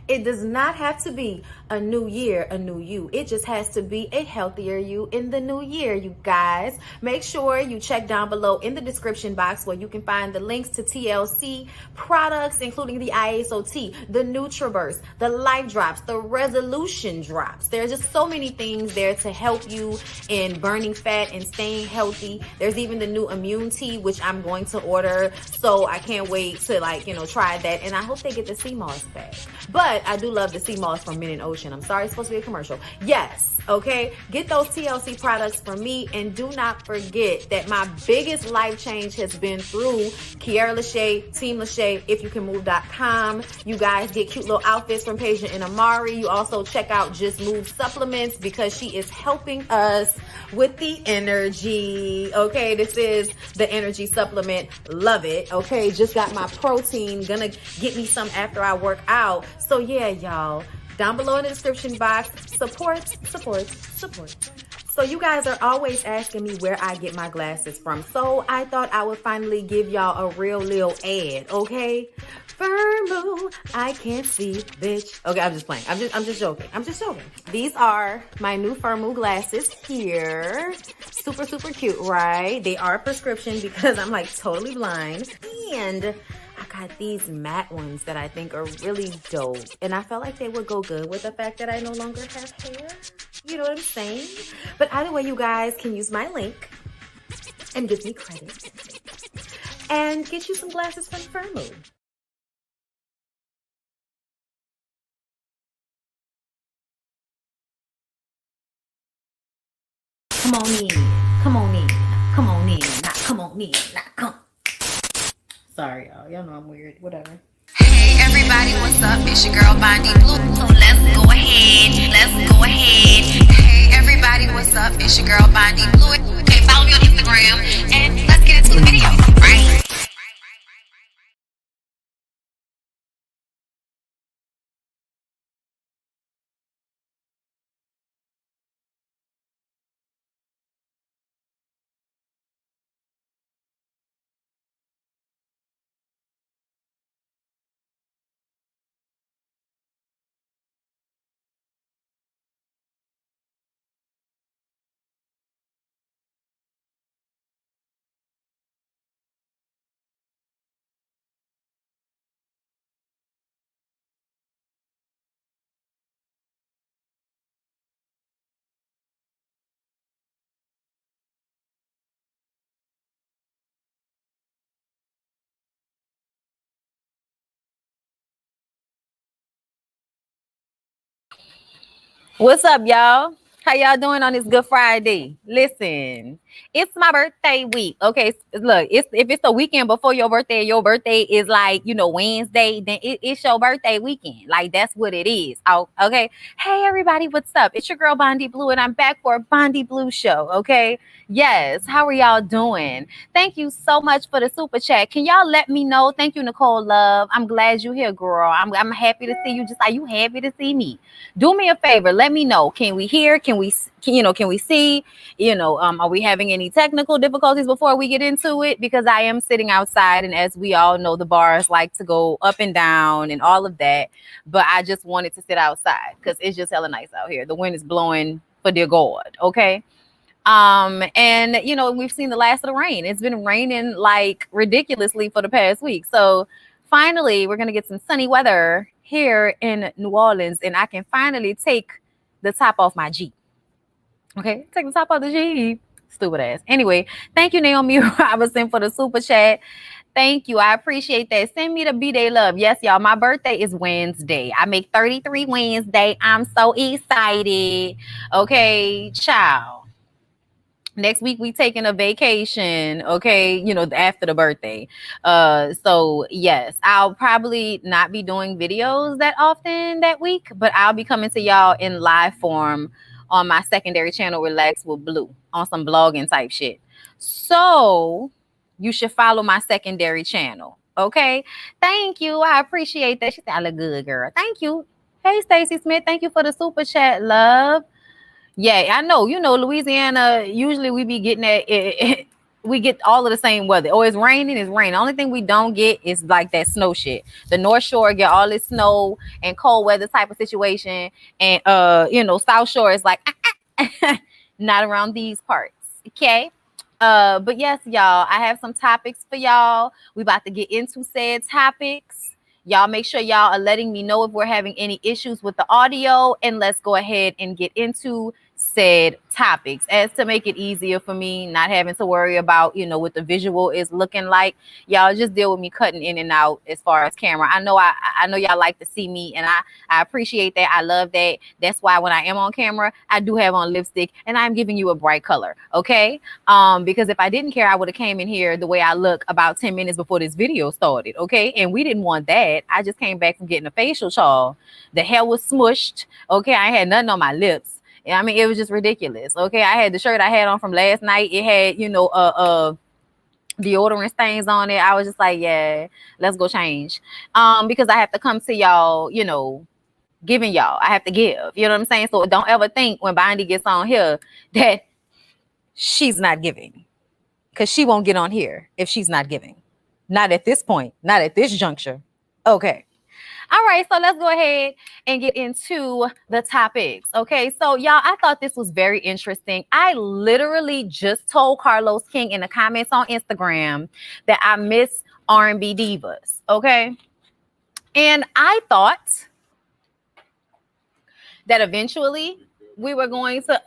It does not have to be a new year, a new you. It just has to be a healthier you in the new year, you guys. Make sure you check down below in the description box where you can find the links to TLC products, including the ISOT, the Nutraverse, the Life Drops, the Resolution Drops. There's just so many things there to help you in burning fat and staying healthy. There's even the new immune tea, which I'm going to order. So I can't wait to try that. And I hope they get the sea moss back. But I do love the sea moss from Mint and Ocean. I'm sorry, it's supposed to be a commercial. Yes, okay? Get those TLC products from me. And do not forget that my biggest life change has been through Kiara LASHAE, Team LASHAE, ifyoucanmove.com. You guys get cute little outfits from Peja and Amari. You also check out Just Move supplements because she is helping us with the energy. Okay, this is the energy supplement. Love it. Okay, just got my protein. Gonna get me some after I work out. So yeah, y'all, down below in the description box, support. So you guys are always asking me where I get my glasses from. So I thought I would finally give y'all a real little ad, okay? Firmoo, I can't see, bitch. Okay, I'm just playing. I'm just joking. These are my new Firmoo glasses here. Super cute, right? They are prescription because I'm like totally blind. And I got these matte ones that I think are really dope. And I felt like they would go good with the fact that I no longer have hair. You know what I'm saying? But either way, you guys can use my link and give me credit and get you some glasses from Firmoo. Come on in. Sorry, y'all. Y'all know I'm weird. Whatever. Hey everybody, what's up? It's your girl Bondi Blue. So let's go ahead. Hey everybody, what's up? It's your girl Bondi Blue. Okay, follow me on Instagram and let's get into the video, right? What's up, y'all? How y'all doing on this Good Friday? Listen, it's my birthday week. Okay, look, if it's the weekend before your birthday is like, Wednesday, then it's your birthday weekend. Like, that's what it is. Oh, okay. Hey, everybody, what's up? It's your girl, Bondi Blue, and I'm back for a Bondi Blue show, okay? Yes, how are y'all doing? Thank you so much for the super chat. Can y'all let me know? Thank you, Nicole Love. I'm glad you're here, girl. I'm happy to see you. Just like you happy to see me. Do me a favor. Let me know. Can we hear? Can we see? Are we having any technical difficulties before we get into it? Because I am sitting outside, and as we all know, the bars like to go up and down and all of that. But I just wanted to sit outside because it's just hella nice out here. The wind is blowing for dear God. Okay. And we've seen the last of the rain. It's been raining like ridiculously for the past week. So finally, we're gonna get some sunny weather here in New Orleans, and I can finally take the top off my Jeep. Okay, take the top off the Jeep. Stupid ass. Anyway, thank you, Naomi Robinson, for the super chat. Thank you. I appreciate that. Send me the B-Day love. Yes, y'all. My birthday is Wednesday. I make 33 Wednesday. I'm so excited. Okay, ciao. Next week we taking a vacation, okay, after the birthday. So yes, I'll probably not be doing videos that often that week, but I'll be coming to y'all in live form on my secondary channel, Relax with Blue, on some blogging type shit. So you should follow my secondary channel. Okay. Thank you. I appreciate that. She said I look good, girl. Thank you. Hey, Stacy Smith. Thank you for the super chat, love. Yeah, I know. Louisiana, usually we be getting that we get all of the same weather. Oh, it's raining, it's raining. The only thing we don't get is like that snow shit. The North Shore get all this snow and cold weather type of situation. And South Shore is like not around these parts. Okay. But yes, y'all, I have some topics for y'all. We about to get into said topics. Y'all make sure y'all are letting me know if we're having any issues with the audio, and let's go ahead and get into said topics as to make it easier for me, not having to worry about, what the visual is looking like. Y'all just deal with me cutting in and out as far as camera. I know y'all like to see me, and I appreciate that. I love that. That's why when I am on camera, I do have on lipstick and I'm giving you a bright color. Okay. Because if I didn't care, I would have came in here the way I look about 10 minutes before this video started. Okay. And we didn't want that. I just came back from getting a facial, y'all. The hair was smushed. Okay. I had nothing on my lips. I mean, it was just ridiculous. Okay. I had the shirt I had on from last night. It had, deodorant stains on it. I was just like, yeah, let's go change. Because I have to come to y'all, giving y'all. I have to give. You know what I'm saying? So don't ever think when Bondy gets on here that she's not giving. Because she won't get on here if she's not giving. Not at this point. Not at this juncture. Okay. All right, so let's go ahead and get into the topics. Okay, so y'all, I thought this was very interesting. I literally just told Carlos King in the comments on Instagram that I miss R&B divas. Okay, and I thought that eventually we were going to.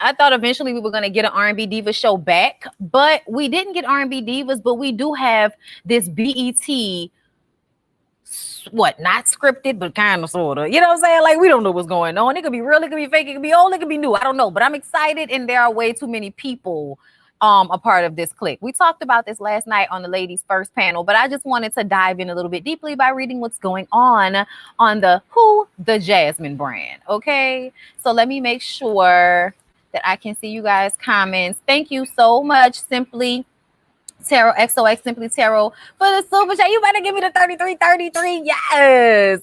I thought eventually we were going to get an R&B Diva show back, but we didn't get R&B Divas, but we do have this BET. What, not scripted, but kind of sort of, you know what I'm saying? Like, we don't know what's going on. It could be real, it could be fake, it could be old, it could be new. I don't know, but I'm excited, and there are way too many people a part of this clique. We talked about this last night on the ladies' first panel, but I just wanted to dive in a little bit deeply by reading what's going on the Jasmine brand. Okay, so let me make sure that I can see you guys' comments. Thank you so much, Simply Tarot, XOX Simply Tarot, for the super chat. You better give me the 3333. Yes.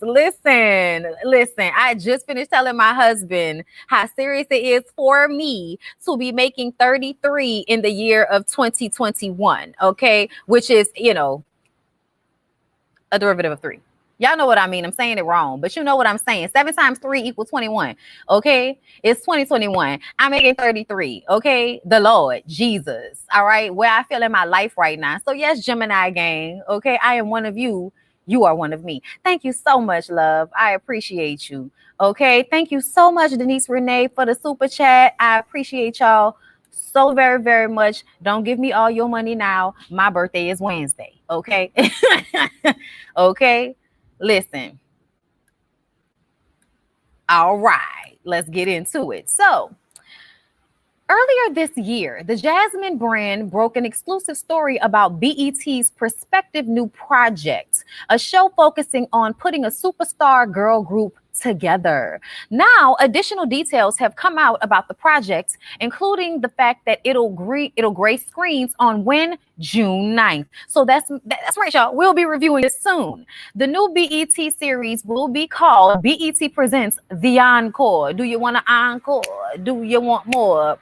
Listen. I just finished telling my husband how serious it is for me to be making 33 in the year of 2021. Okay. Which is, a derivative of 3. Y'all know what I mean. I'm saying it wrong, but you know what I'm saying. 7 times 3 equals 21. Okay. It's 2021. I'm making 33. Okay. The Lord, Jesus. All right. Where I feel in my life right now. So yes, Gemini gang. Okay. I am one of you. You are one of me. Thank you so much, love. I appreciate you. Okay. Thank you so much, Denise Renee, for the super chat. I appreciate y'all so very, very much. Don't give me all your money now. My birthday is Wednesday. Okay. Okay. Listen. All right, let's get into it. So, earlier this year, the Jasmine brand broke an exclusive story about BET's prospective new project, a show focusing on putting a superstar girl group together. Now, additional details have come out about the project, including the fact that it'll grace screens on when June 9th. So that's right, y'all. We'll be reviewing it soon. The new BET series will be called BET Presents the Encore. Do you want an encore? Do you want more?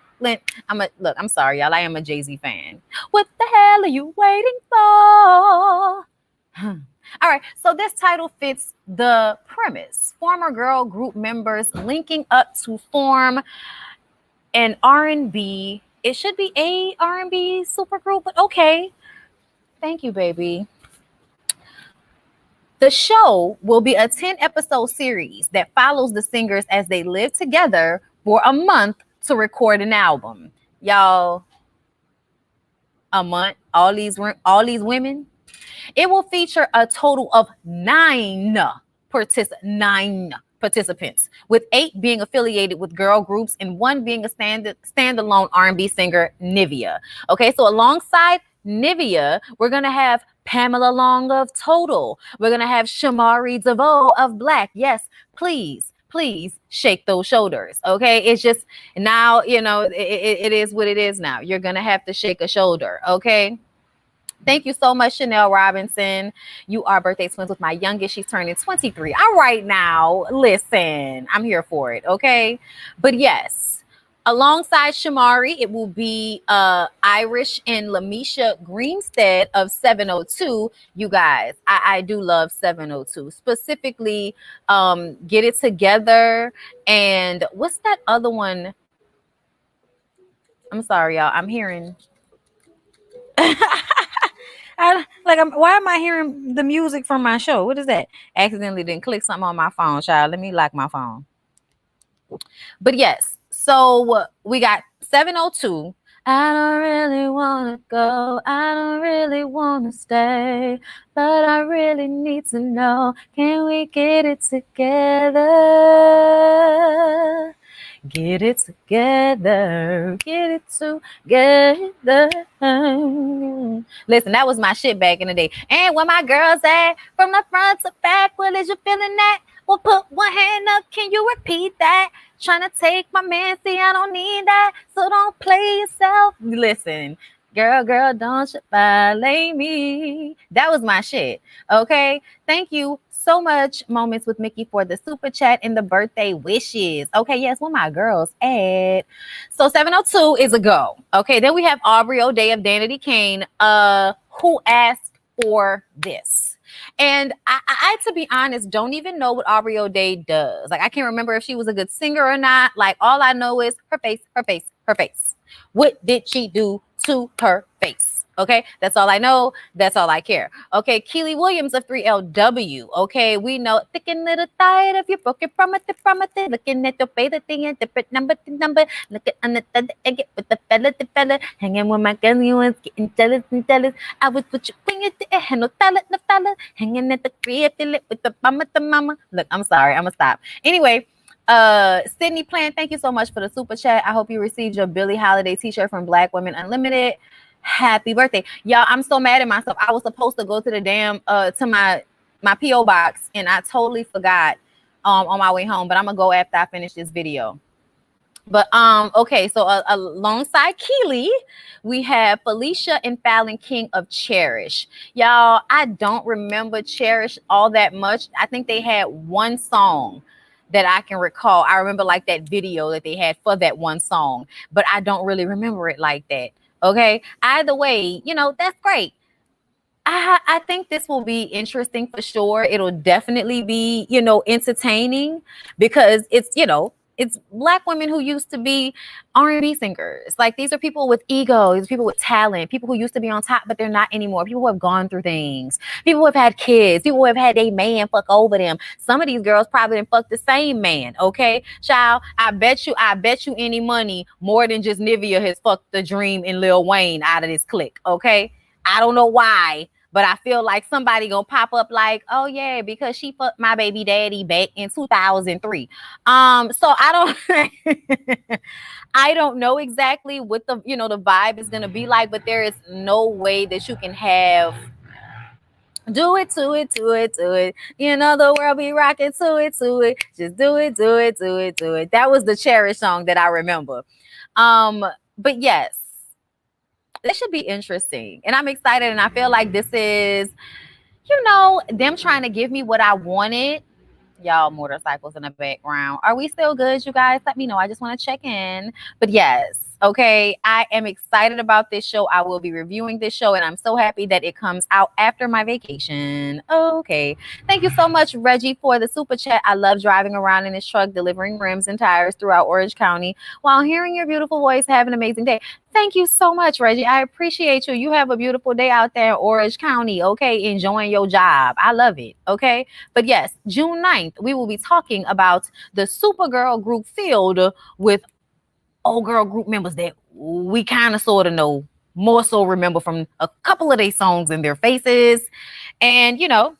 I'm sorry, y'all. I am a Jay-Z fan. What the hell are you waiting for? All right, so this title fits the premise. Former girl group members linking up to form an R&B. It should be a R&B supergroup, but okay. Thank you, baby. The show will be a 10-episode series that follows the singers as they live together for a month to record an album. Y'all, a month, all these women. It will feature a total of 9 participants, with 8 being affiliated with girl groups and 1 being a standalone R&B singer, Nivea. Okay, so alongside Nivea, we're going to have Pamela Long of Total. We're going to have Shamari DeVoe of Black. Yes, please shake those shoulders. Okay, it's just now, it is what it is now. You're going to have to shake a shoulder. Okay. Thank you so much, Chanel Robinson. You are birthday twins with my youngest. She's turning 23. All right, now, listen, I'm here for it, okay? But yes, Alongside Shamari, it will be Irish and Lamisha Greenstead of 702. You guys, I do love 702. Specifically, Get It Together. And what's that other one? I'm sorry, y'all. I'm hearing. Why am I hearing the music from my show? What is that? Accidentally didn't click something on my phone, child. Let me lock my phone. But yes, so we got 702. I don't really want to go. I don't really want to stay. But I really need to know. Can we get it together? Get it together. Get it together. Listen, that was my shit back in the day. And where my girls at? From the front to back, well, is you feeling that? Well, put one hand up. Can you repeat that? Trying to take my man, see, I don't need that. So don't play yourself. Listen, girl, don't you violate me. That was my shit. Okay. Thank you so much, Moments with Mickey, for the super chat and the birthday wishes. Okay, yes, where my girls at? So 702 is a go. Okay, then we have Aubrey O'Day of Danity Kane, who asked for this. And I, to be honest, don't even know what Aubrey O'Day does. Like, I can't remember if she was a good singer or not. Like, all I know is her face, her face, her face. What did she do to her face? Okay, that's all I know. That's all I care. Okay, Keely Williams of 3LW. Okay, we know thick and little tired of your broken promise, looking at your favorite thing and different number to number. Look at the egg with the fella, hanging with my girl, you was getting jealous and jealous. I was with you when you didn't have no fella, hanging at the crib, with the mama. Look, I'm sorry, I'm gonna stop. Anyway. Sydney Plant, thank you so much for the super chat. I hope you received your Billie Holiday t-shirt from Black Women Unlimited. Happy birthday, y'all. I'm so mad at myself. I was supposed to go to the damn to my PO box and I totally forgot on my way home, but I'm gonna go after I finish this video. But okay, so alongside Keely, we have Felicia and Fallon King of Cherish. Y'all, I don't remember Cherish all that much. I think they had one song that I can recall. I remember like that video that they had for that one song, but I don't really remember it like that. Okay. Either way, you know, that's great. I think this will be interesting for sure. It'll definitely be, you know, entertaining because it's, you know, it's Black women who used to be R&B singers. Like, these are people with ego, these are people with talent, people who used to be on top, but they're not anymore. People who have gone through things, people who have had kids, people who have had a man fuck over them. Some of these girls probably didn't fuck the same man. Okay, child, I bet you any money more than just Nivea has fucked the Dream and Lil Wayne out of this clique. Okay, I don't know why, but I feel like somebody gonna pop up like, oh yeah, because she fucked my baby daddy back in 2003. So I don't I don't know exactly what the, you know, the vibe is gonna be like, but there is no way that you can have do it to it, to it, to it. You know, the world be rocking to it, to it. Just do it, do it, do it, do it. That was the Cherish song that I remember. But yes, this should be interesting. And I'm excited. And I feel like this is, you know, them trying to give me what I wanted. Y'all, motorcycles in the background. Are we still good, you guys? Let me know. I just want to check in. But yes, okay, I am excited about this show. I will be reviewing this show, and I'm so happy that it comes out after my vacation. Okay. Thank you so much, Reggie, for the super chat. I love driving around in this truck, delivering rims and tires throughout Orange County while hearing your beautiful voice. Have an amazing day. Thank you so much, Reggie. I appreciate you. You have a beautiful day out there in Orange County, okay? Enjoying your job. I love it, okay? But yes, June 9th, we will be talking about the Supergirl group filled with old girl group members that we kind of sort of know, more so remember from a couple of their songs and their faces. And, you know,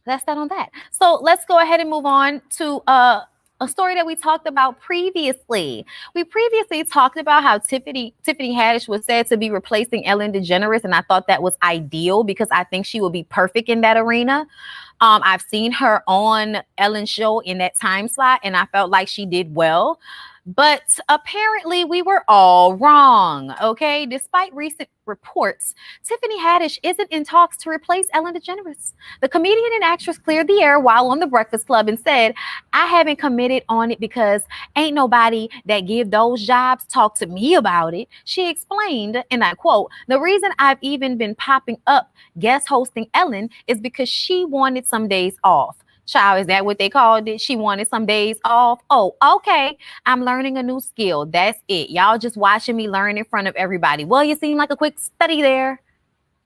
that's that on that. So let's go ahead and move on to a story that we talked about previously. We previously talked about how Tiffany Haddish was said to be replacing Ellen DeGeneres, and I thought that was ideal because I think she would be perfect in that arena. I've seen her on Ellen's show in that time slot, and I felt like she did well. But apparently, we were all wrong. Okay. Despite recent reports, Tiffany Haddish isn't in talks to replace Ellen DeGeneres. The comedian and actress cleared the air while on The Breakfast Club and said, I haven't committed on it because ain't nobody that give those jobs talk to me about it. She explained, and I quote, the reason I've even been popping up guest hosting Ellen is because she wanted some days off. Child, is that what they called it? She wanted some days off. Oh, okay. I'm learning a new skill. That's it. Y'all just watching me learn in front of everybody. Well, you seem like a quick study there.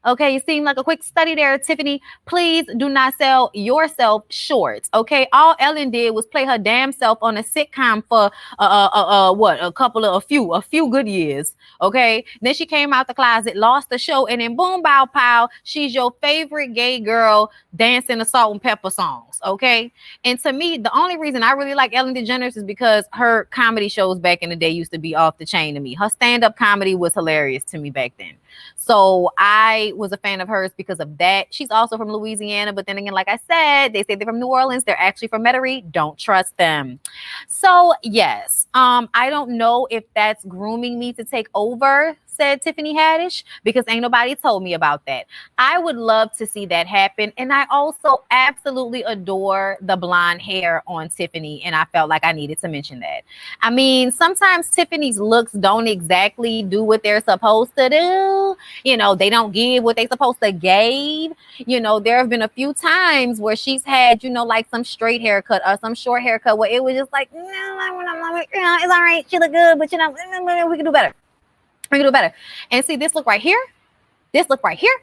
Okay, you seem like a quick study there, Tiffany. Please do not sell yourself short. Okay, all Ellen did was play her damn self on a sitcom for a few good years. Okay, then she came out the closet, lost the show, and then boom, bow, pow, she's your favorite gay girl dancing the salt and pepper songs. Okay, and to me, the only reason I really like Ellen DeGeneres is because her comedy shows back in the day used to be off the chain to me. Her stand-up comedy was hilarious to me back then. So I was a fan of hers because of that. She's also from Louisiana, but then again, like I said, they say they're from New Orleans. They're actually from Metairie. Don't trust them. So yes, I don't know if that's grooming me to take over, said Tiffany Haddish, because ain't nobody told me about that. I would love to see that happen. And I also absolutely adore the blonde hair on Tiffany. And I felt like I needed to mention that. I mean, sometimes Tiffany's looks don't exactly do what they're supposed to do. You know, they don't give what they're supposed to give. You know, there have been a few times where she's had, you know, like some straight haircut or some short haircut where it was just like, no, it's all right. She look good, but you know, we can do better. We can do better. And see this look right here. This look right here.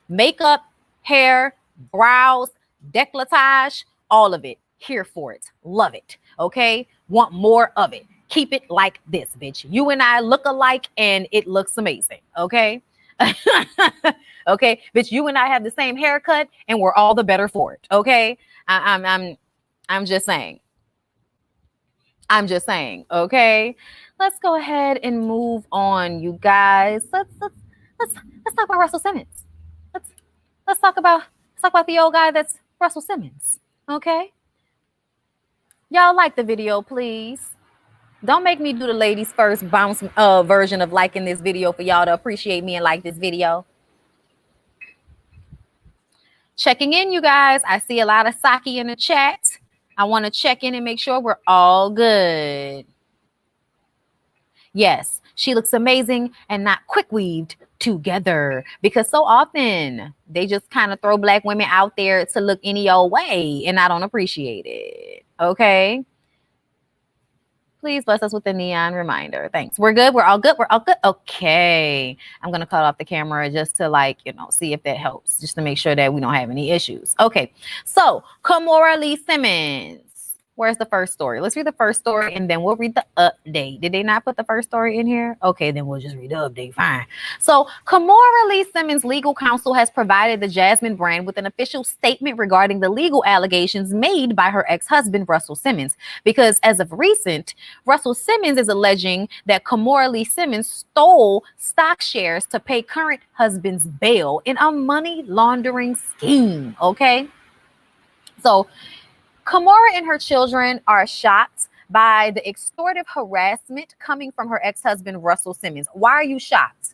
Makeup, hair, brows, décolletage, all of it. Here for it. Love it. Okay. Want more of it. Keep it like this, bitch. You and I look alike and it looks amazing. Okay. Okay. Bitch, you and I have the same haircut and we're all the better for it. Okay. I'm just saying. I'm just saying, okay? Let's go ahead and move on, you guys. Let's talk about Russell Simmons. Let's talk about the old guy that's Russell Simmons. Okay? Y'all like the video, please. Don't make me do the ladies first bounce version of liking this video for y'all to appreciate me and like this video. Checking in, you guys. I see a lot of Saki in the chat. I want to check in and make sure we're all good. Yes, she looks amazing and not quick weaved together, because so often they just kind of throw black women out there to look any old way and I don't appreciate it. Okay. Please bless us with a neon reminder. Thanks. We're good. We're all good. We're all good. Okay. I'm going to cut off the camera just to see if that helps, just to make sure that we don't have any issues. Okay. So Kimora Lee Simmons. Where's the first story? Let's read the first story and then we'll read the update. Did they not put the first story in here? Okay, then we'll just read the update. Fine. So Kimora Lee Simmons' legal counsel has provided the Jasmine brand with an official statement regarding the legal allegations made by her ex-husband, Russell Simmons. Because as of recent, Russell Simmons is alleging that Kimora Lee Simmons stole stock shares to pay current husband's bail in a money laundering scheme. Okay. So Kimora and her children are shocked by the extortive harassment coming from her ex-husband, Russell Simmons. Why are you shocked?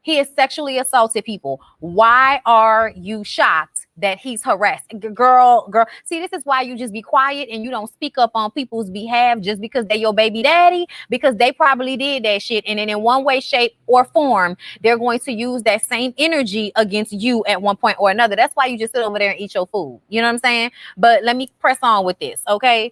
He has sexually assaulted people. Why are you shocked that he's harassed? Girl. See, this is why you just be quiet and you don't speak up on people's behalf just because they're your baby daddy, because they probably did that shit. And then in one way, shape, or form, they're going to use that same energy against you at one point or another. That's why you just sit over there and eat your food. You know what I'm saying? But let me press on with this, okay?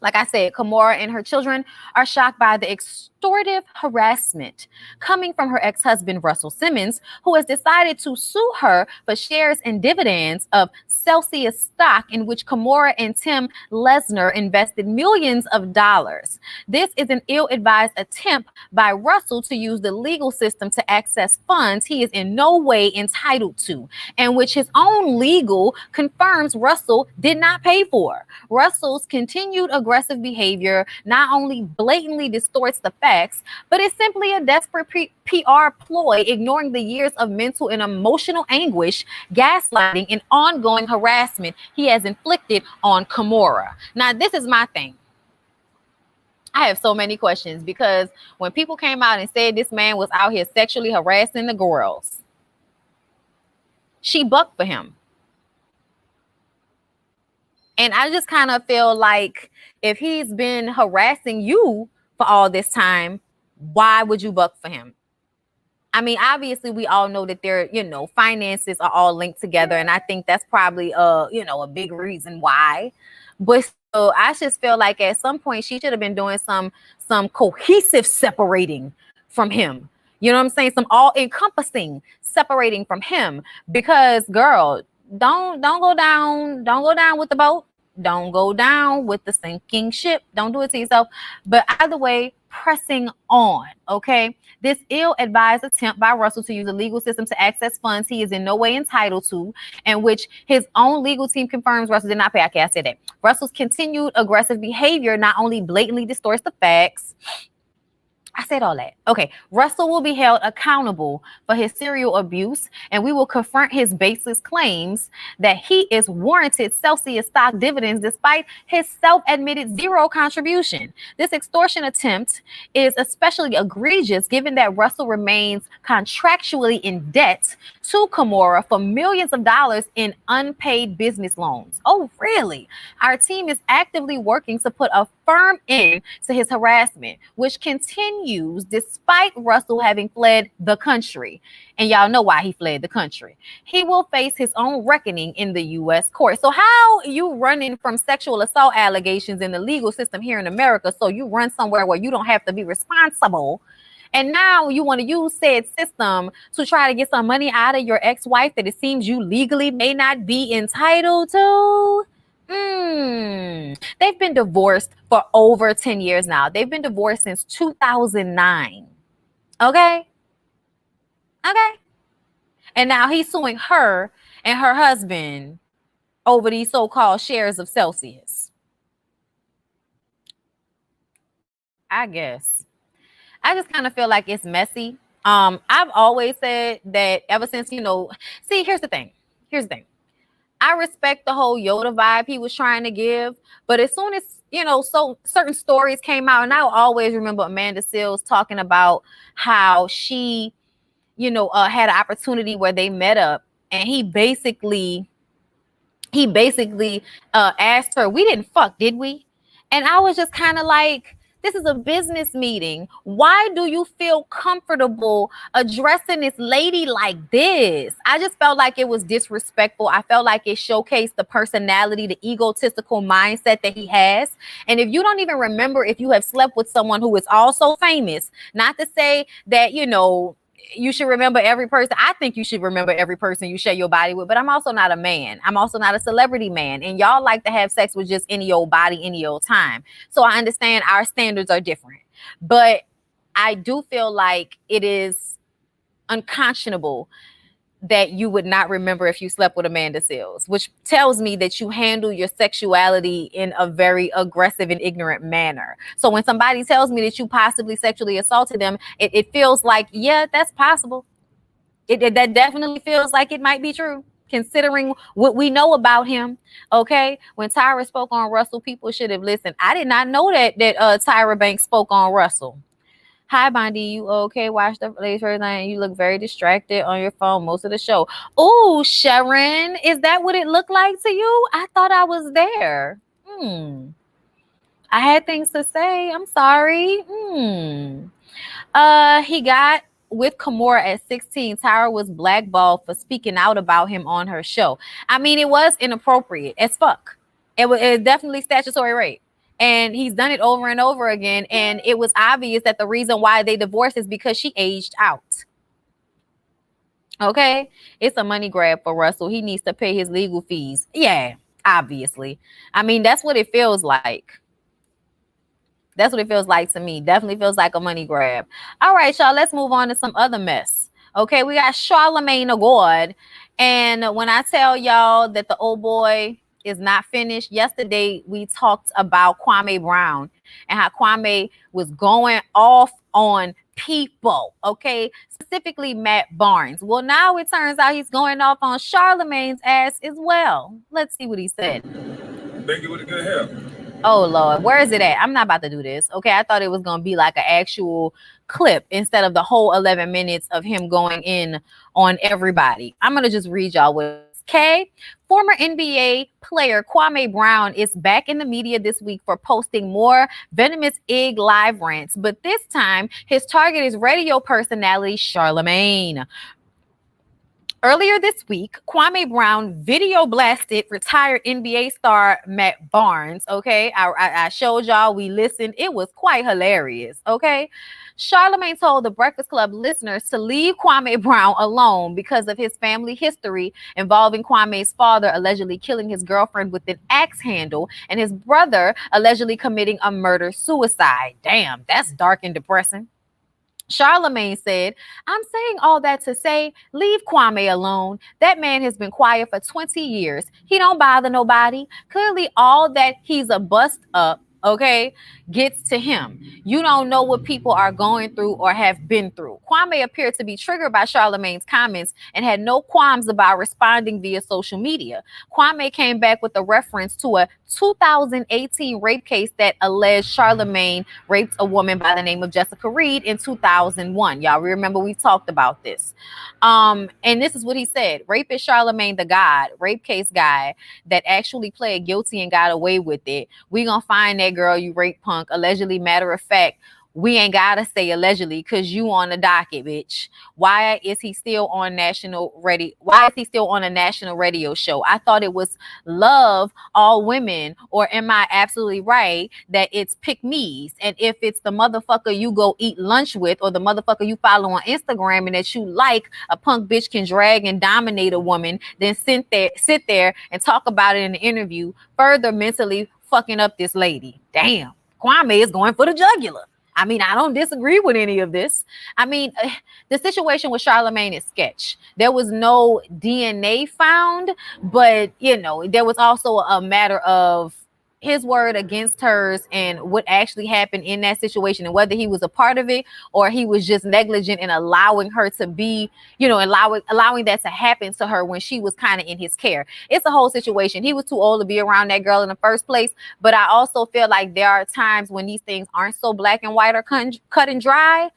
Like I said, Kimora and her children are shocked by the extortive harassment coming from her ex-husband, Russell Simmons, who has decided to sue her for shares and dividends of Celsius stock in which Kimora and Tim Lesnar invested millions of dollars. This is an ill-advised attempt by Russell to use the legal system to access funds he is in no way entitled to, and which his own legal confirms Russell did not pay for. Russell's continued aggressive behavior not only blatantly distorts the facts, but is simply a desperate PR ploy, ignoring the years of mental and emotional anguish, gaslighting, and ongoing harassment he has inflicted on Kimora. Now, this is my thing. I have so many questions because when people came out and said this man was out here sexually harassing the girls, she bucked for him. And I just kind of feel like if he's been harassing you for all this time, why would you buck for him? I mean, obviously, we all know that their, finances are all linked together, and I think that's probably a big reason why. But so I just feel like at some point she should have been doing some cohesive separating from him. You know what I'm saying? Some all-encompassing separating from him. Because, girl, don't go down with the boat. Don't go down with the sinking ship. Don't do it to yourself. But either way, pressing on, okay? This ill-advised attempt by Russell to use the legal system to access funds he is in no way entitled to, and which his own legal team confirms Russell did not pay. Okay, I said that. Russell's continued aggressive behavior not only blatantly distorts the facts. I said all that. Okay. Russell will be held accountable for his serial abuse, and we will confront his baseless claims that he is warranted Celsius stock dividends despite his self-admitted zero contribution. This extortion attempt is especially egregious given that Russell remains contractually in debt to Kimora for millions of dollars in unpaid business loans. Oh, really? Our team is actively working to put a firm end to his harassment, which continues despite Russell having fled the country. And y'all know why he fled the country. He will face his own reckoning in the U.S. court. So how you running from sexual assault allegations in the legal system here in America, so you run somewhere where you don't have to be responsible, and now you want to use said system to try to get some money out of your ex-wife that it seems you legally may not be entitled to? They've been divorced for over 10 years now. They've been divorced since 2009. Okay? And now he's suing her and her husband over these so-called shares of Celsius. I guess. I just kind of feel like it's messy. I've always said that ever since, see, here's the thing. I respect the whole Yoda vibe he was trying to give, but as soon as, so certain stories came out, and I will always remember Amanda Seales talking about how she, had an opportunity where they met up, and he basically asked her, we didn't fuck, did we? And I was just kind of like, this is a business meeting. Why do you feel comfortable addressing this lady like this? I just felt like it was disrespectful. I felt like it showcased the personality, the egotistical mindset that he has. And if you don't even remember if you have slept with someone who is also famous, not to say that, you should remember every person. I think you should remember every person you share your body with, but I'm also not a man. I'm also not a celebrity man. And y'all like to have sex with just any old body, any old time. So I understand our standards are different, but I do feel like it is unconscionable that you would not remember if you slept with Amanda Seales, which tells me that you handle your sexuality in a very aggressive and ignorant manner. So when somebody tells me that you possibly sexually assaulted them, it feels like, yeah, that's possible. That definitely feels like it might be true, considering what we know about him. Okay, when Tyra spoke on Russell, people should have listened. I did not know that Tyra Banks spoke on Russell. Hi, Bondi, you okay? Watch the ladies first night. You look very distracted on your phone most of the show. Oh, Sharon, is that what it looked like to you? I thought I was there. I had things to say. I'm sorry. He got with Kimora at 16. Tyra was blackballed for speaking out about him on her show. I mean, it was inappropriate as fuck. It was definitely statutory rape. And he's done it over and over again. And it was obvious that the reason why they divorced is because she aged out. Okay? It's a money grab for Russell. He needs to pay his legal fees. Yeah, obviously. I mean, that's what it feels like. That's what it feels like to me. Definitely feels like a money grab. All right, y'all. Let's move on to some other mess. Okay, we got Charlemagne Award. And when I tell y'all that the old boy is not finished. Yesterday, we talked about Kwame Brown and how Kwame was going off on people, okay? Specifically, Matt Barnes. Well, now it turns out he's going off on Charlemagne's ass as well. Let's see what he said. Make it with a good hair. Oh Lord, where is it at? I'm not about to do this. Okay, I thought it was gonna be like an actual clip instead of the whole 11 minutes of him going in on everybody. I'm gonna just read y'all what it says. Okay, former NBA player Kwame Brown is back in the media this week for posting more venomous egg live rants, but this time his target is radio personality Charlemagne. Earlier this week, Kwame Brown video blasted retired NBA star Matt Barnes. Okay, I showed y'all, we listened. It was quite hilarious. Okay, Charlemagne told the Breakfast Club listeners to leave Kwame Brown alone because of his family history involving Kwame's father allegedly killing his girlfriend with an axe handle and his brother allegedly committing a murder suicide. Damn, that's dark and depressing. Charlemagne said, I'm saying all that to say, leave Kwame alone. That man has been quiet for 20 years. He don't bother nobody. Clearly, all that he's a bust up, okay, gets to him. You don't know what people are going through or have been through. Kwame appeared to be triggered by Charlemagne's comments and had no qualms about responding via social media. Kwame came back with a reference to a 2018 rape case that alleged Charlemagne raped a woman by the name of Jessica Reed in 2001. Y'all remember we talked about this. And this is what he said. Rapist Charlemagne the God, rape case guy that actually pled guilty and got away with it. We gonna find that girl you rape punk. Allegedly, matter of fact, we ain't gotta say allegedly because you on the docket, bitch. Why is he still on national radio? Why is he still on a national radio show? I thought it was love all women, or am I absolutely right that it's pick me's? And if it's the motherfucker you go eat lunch with, or the motherfucker you follow on Instagram and that you like, a punk bitch can drag and dominate a woman, then sit there and talk about it in the interview, further mentally fucking up this lady. Damn, Kwame is going for the jugular. I mean, I don't disagree with any of this. I mean, the situation with Charlemagne is sketch. There was no DNA found, but, you know, there was also a matter of his word against hers and what actually happened in that situation, and whether he was a part of it or he was just negligent in allowing her to be, you know, allowing that to happen to her when she was kind of in his care. It's a whole situation. He was too old to be around that girl in the first place, but I also feel like there are times when these things aren't so black and white or cut and dry.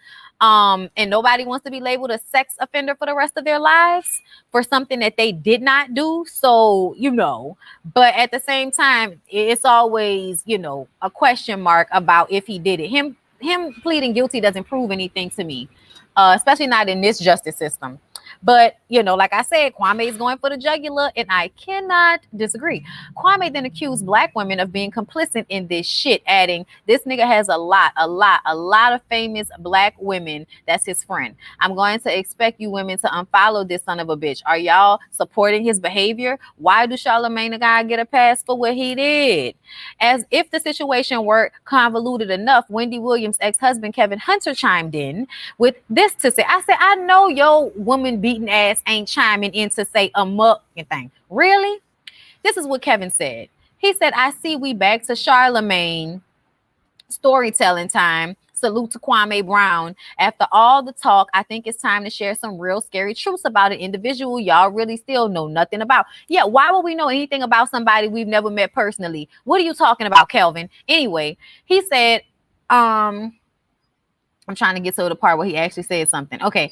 And nobody wants to be labeled a sex offender for the rest of their lives for something that they did not do. So, you know, but at the same time, it's always, you know, a question mark about if he did it. Him pleading guilty doesn't prove anything to me, especially not in this justice system. But, you know, like I said, Kwame is going for the jugular, and I cannot disagree. Kwame then accused black women of being complicit in this shit, adding, this nigga has a lot of famous black women that's his friend. I'm going to expect you women to unfollow this son of a bitch. Are y'all supporting his behavior? Why do Charlemagne the guy get a pass for what he did? As if the situation were convoluted enough, Wendy Williams' ex-husband Kevin Hunter chimed in with this to say. I said, I know your woman beating ass ain't chiming in to say a mucking thing. Really? This is what Kevin said. He said, I see we back to Charlemagne storytelling time. Salute to Kwame Brown. After all the talk, I think it's time to share some real scary truths about an individual y'all really still know nothing about. Yeah, why would we know anything about somebody we've never met personally? What are you talking about, Kelvin? Anyway, he said, I'm trying to get to the part where he actually said something. Okay.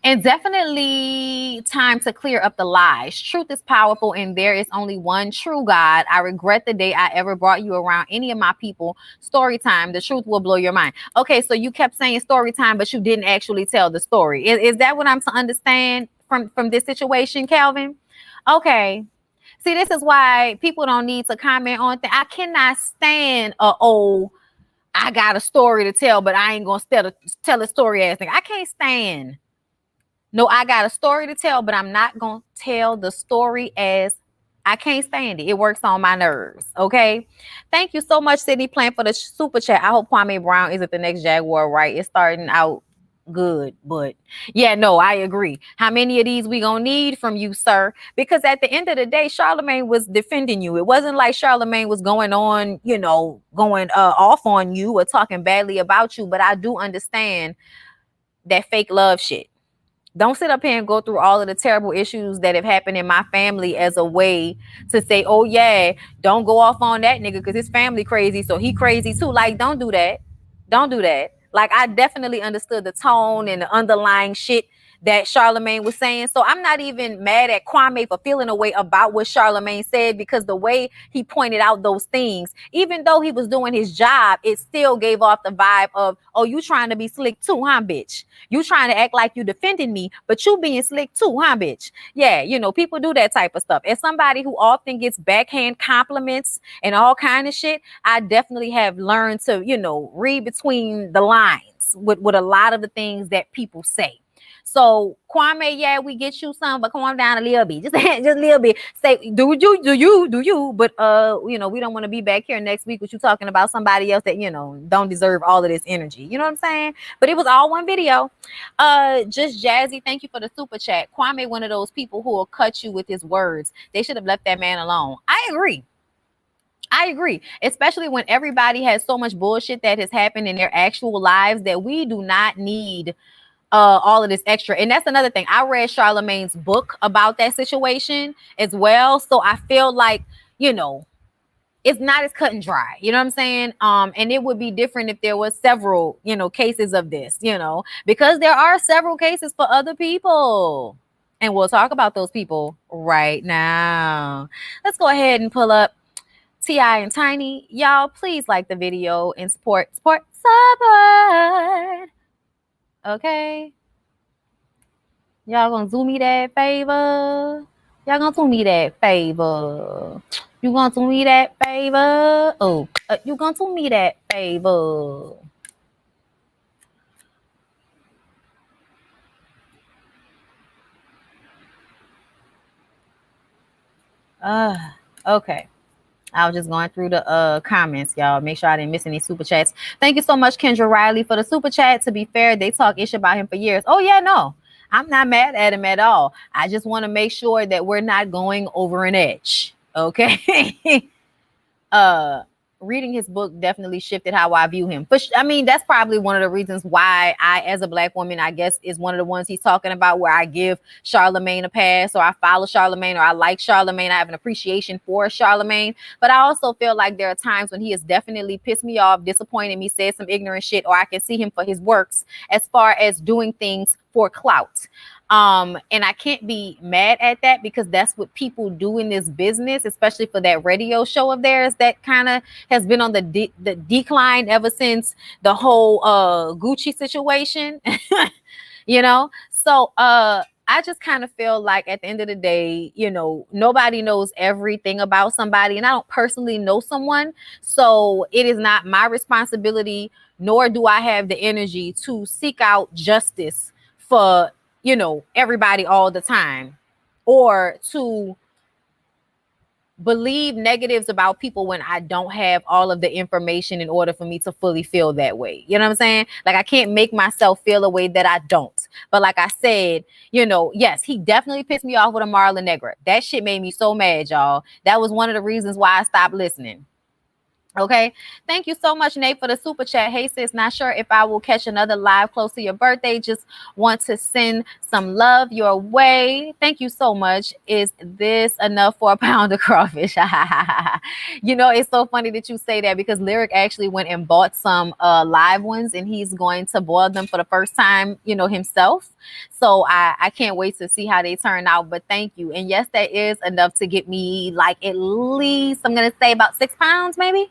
And definitely time to clear up the lies. Truth is powerful, and there is only one true God. I regret the day I ever brought you around any of my people. Story time. The truth will blow your mind. Okay, so you kept saying story time, but you didn't actually tell the story. Is that what I'm to understand from this situation, Calvin? Okay. See, this is why people don't need to comment on things. I cannot stand I got a story to tell, but I ain't gonna tell a story ass thing. I can't stand. No, I got a story to tell, but I'm not going to tell the story as I can't stand it. It works on my nerves. Okay. Thank you so much, Sydney Plant, for the super chat. I hope Kwame Brown isn't the next Jaguar, right? It's starting out good, but yeah, no, I agree. How many of these we gonna need from you, sir? Because at the end of the day, Charlemagne was defending you. It wasn't like Charlemagne was going on, you know, going off on you or talking badly about you. But I do understand that fake love shit. Don't sit up here and go through all of the terrible issues that have happened in my family as a way to say, oh yeah, don't go off on that nigga because his family crazy, so he crazy too. Like, don't do that. Don't do that. Like, I definitely understood the tone and the underlying shit that Charlemagne was saying. So I'm not even mad at Kwame for feeling a way about what Charlemagne said, because the way he pointed out those things, even though he was doing his job, it still gave off the vibe of, oh, you trying to be slick too, huh, bitch? You trying to act like you defending me, but you being slick too, huh, bitch? Yeah, you know, people do that type of stuff. As somebody who often gets backhand compliments and all kind of shit, I definitely have learned to, you know, read between the lines with a lot of the things that people say. So Kwame, yeah, we get you some, but calm down a little bit, just just a little bit. Say, do you? But you know, we don't want to be back here next week with you talking about somebody else that, you know, don't deserve all of this energy. You know what I'm saying? But it was all one video. Just Jazzy, thank you for the super chat. Kwame, one of those people who will cut you with his words. They should have left that man alone. I agree. I agree, especially when everybody has so much bullshit that has happened in their actual lives that we do not need all of this extra. And that's another thing. I read Charlemagne's book about that situation as well. So I feel like, you know, it's not as cut and dry. You know what I'm saying? And it would be different if there was several, you know, cases of this, you know, because there are several cases for other people. And we'll talk about those people right now. Let's go ahead and pull up T.I. and Tiny. Y'all, please like the video and support. Okay. Y'all gonna do me that favor? Y'all gonna do me that favor? You gonna do me that favor? Oh, you gonna do me that favor? Okay. I was just going through the comments, y'all. Make sure I didn't miss any super chats. Thank you so much, Kendra Riley, for the super chat. To be fair, they talk ish about him for years. Oh, yeah, no. I'm not mad at him at all. I just want to make sure that we're not going over an edge. Okay. Reading his book definitely shifted how I view him. But I mean, that's probably one of the reasons why I, as a Black woman, I guess is one of the ones he's talking about, where I give Charlemagne a pass, or I follow Charlemagne, or I like Charlemagne. I have an appreciation for Charlemagne. But I also feel like there are times when he has definitely pissed me off, disappointed me, said some ignorant shit, or I can see him for his works as far as doing things for clout. And I can't be mad at that, because that's what people do in this business, especially for that radio show of theirs that kind of has been on the decline ever since the whole Gucci situation. You know, so I just kind of feel like at the end of the day, you know, nobody knows everything about somebody, and I don't personally know someone, so it is not my responsibility, nor do I have the energy to seek out justice for, you know, everybody all the time, or to believe negatives about people when I don't have all of the information in order for me to fully feel that way. You know what I'm saying? Like, I can't make myself feel a way that I don't. But like I said, you know, yes, he definitely pissed me off with a Marla Negra. That shit made me so mad, y'all. That was one of the reasons why I stopped listening. Okay, thank you so much, Nate, for the super chat. Hey sis, not sure if I will catch another live close to your birthday. Just want to send some love your way. Thank you so much. Is this enough for a pound of crawfish? You know, it's so funny that you say that, because Lyric actually went and bought some live ones, and he's going to boil them for the first time, you know, himself. So I can't wait to see how they turn out. But thank you. And yes, that is enough to get me, like, at least, I'm gonna say about 6 pounds, maybe.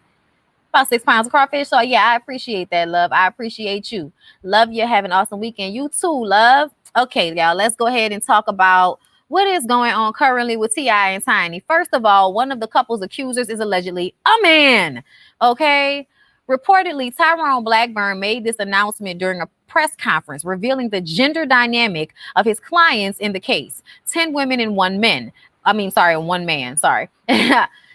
About 6 pounds of crawfish. So yeah, I appreciate that, love. I appreciate you. Love you. Have an awesome weekend. You too, love. Okay, y'all, let's go ahead and talk about what is going on currently with T.I. and Tiny. First of all, one of the couple's accusers is allegedly a man. Okay. Reportedly, Tyrone Blackburn made this announcement during a press conference revealing the gender dynamic of his clients in the case. 10 women and one man. Sorry.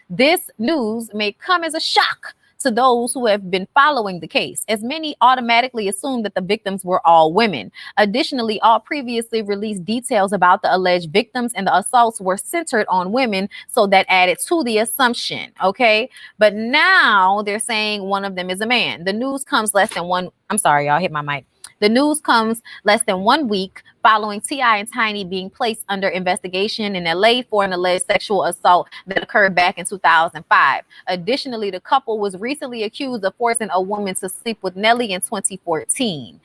This news may come as a shock to those who have been following the case, as many automatically assumed that the victims were all women. Additionally, all previously released details about the alleged victims and the assaults were centered on women, so that added to the assumption, okay? But now they're saying one of them is a man. The news comes less than one... I'm sorry, y'all, hit my mic. The news comes less than 1 week following T.I. and Tiny being placed under investigation in LA for an alleged sexual assault that occurred back in 2005. Additionally, the couple was recently accused of forcing a woman to sleep with Nelly in 2014.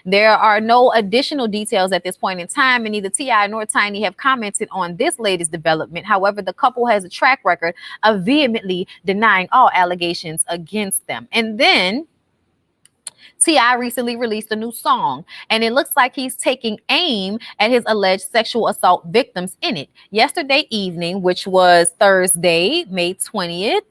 There are no additional details at this point in time, and neither T.I. nor Tiny have commented on this latest development. However, the couple has a track record of vehemently denying all allegations against them. And then T.I. recently released a new song, and it looks like he's taking aim at his alleged sexual assault victims in it. Yesterday evening, which was Thursday, May 20th,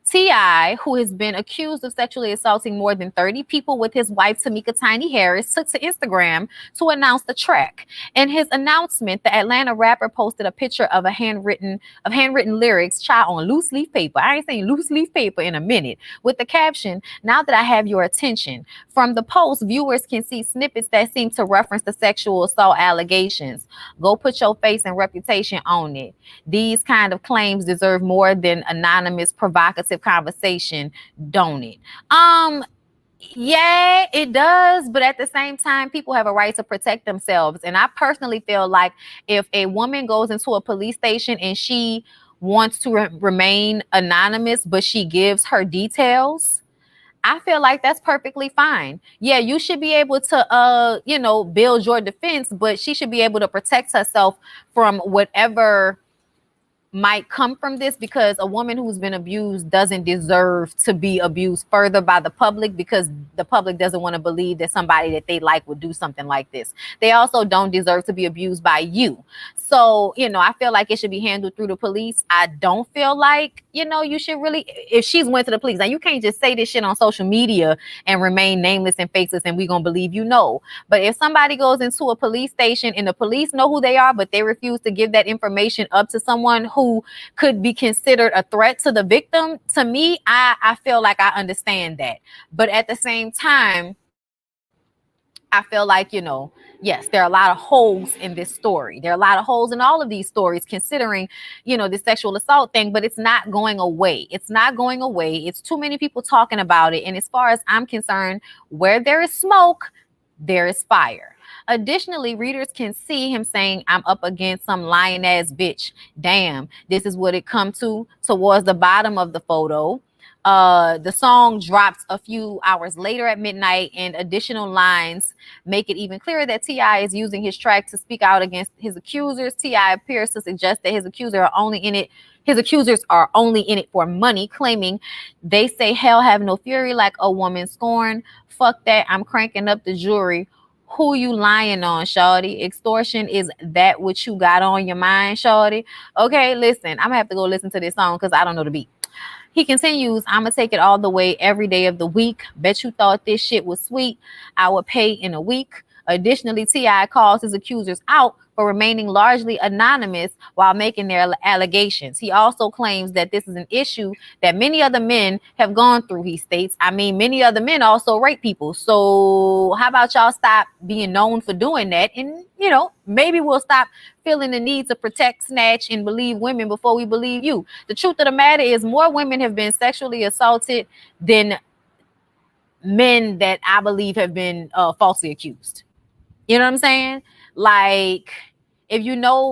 T.I., who has been accused of sexually assaulting more than 30 people with his wife, Tamika Tiny Harris, took to Instagram to announce the track. In his announcement, the Atlanta rapper posted a picture of handwritten lyrics, child, on loose leaf paper. I ain't seen loose leaf paper in a minute, with the caption, "Now that I have your attention." From the post, viewers can see snippets that seem to reference the sexual assault allegations. Go put your face and reputation on it. These kind of claims deserve more than anonymous, provocative conversation, don't it? Yeah, it does, but at the same time, people have a right to protect themselves. And I personally feel like if a woman goes into a police station and she wants to remain anonymous, but she gives her details, I feel like that's perfectly fine. Yeah, you should be able to build your defense, but she should be able to protect herself from whatever might come from this, because a woman who's been abused doesn't deserve to be abused further by the public, because the public doesn't want to believe that somebody that they like would do something like this. They also don't deserve to be abused by you. So, I feel like it should be handled through the police. I don't feel like, you should really, if she's went to the police, now you can't just say this shit on social media and remain nameless and faceless and we gonna believe you. No. But if somebody goes into a police station and the police know who they are, but they refuse to give that information up to someone who could be considered a threat to the victim, to me, I feel like I understand that. But at the same time, I feel like, yes, there are a lot of holes in this story. There are a lot of holes in all of these stories, considering, the sexual assault thing, but it's not going away. It's not going away. It's too many people talking about it. And as far as I'm concerned, where there is smoke, there is fire. Additionally, readers can see him saying, "I'm up against some lying ass bitch. Damn, this is what it come to," towards the bottom of the photo. The song drops a few hours later at midnight, and additional lines make it even clearer that T.I. is using his track to speak out against his accusers. T.I. appears to suggest that his accusers are only in it for money, claiming they say hell have no fury like a woman scorned. Fuck that, I'm cranking up the jury. Who you lying on, shawty? Extortion is that what you got on your mind, shawty? Okay, listen, I'm gonna have to go listen to this song because I don't know the beat. He continues, "I'm gonna take it all the way every day of the week. Bet you thought this shit was sweet. I would pay in a week." Additionally, T.I. calls his accusers out for remaining largely anonymous while making their allegations. He also claims that this is an issue that many other men have gone through, he states. I mean, many other men also rape people. So how about y'all stop being known for doing that? And, maybe we'll stop feeling the need to protect, snatch, and believe women before we believe you. The truth of the matter is more women have been sexually assaulted than men that I believe have been falsely accused. You know what I'm saying? Like, if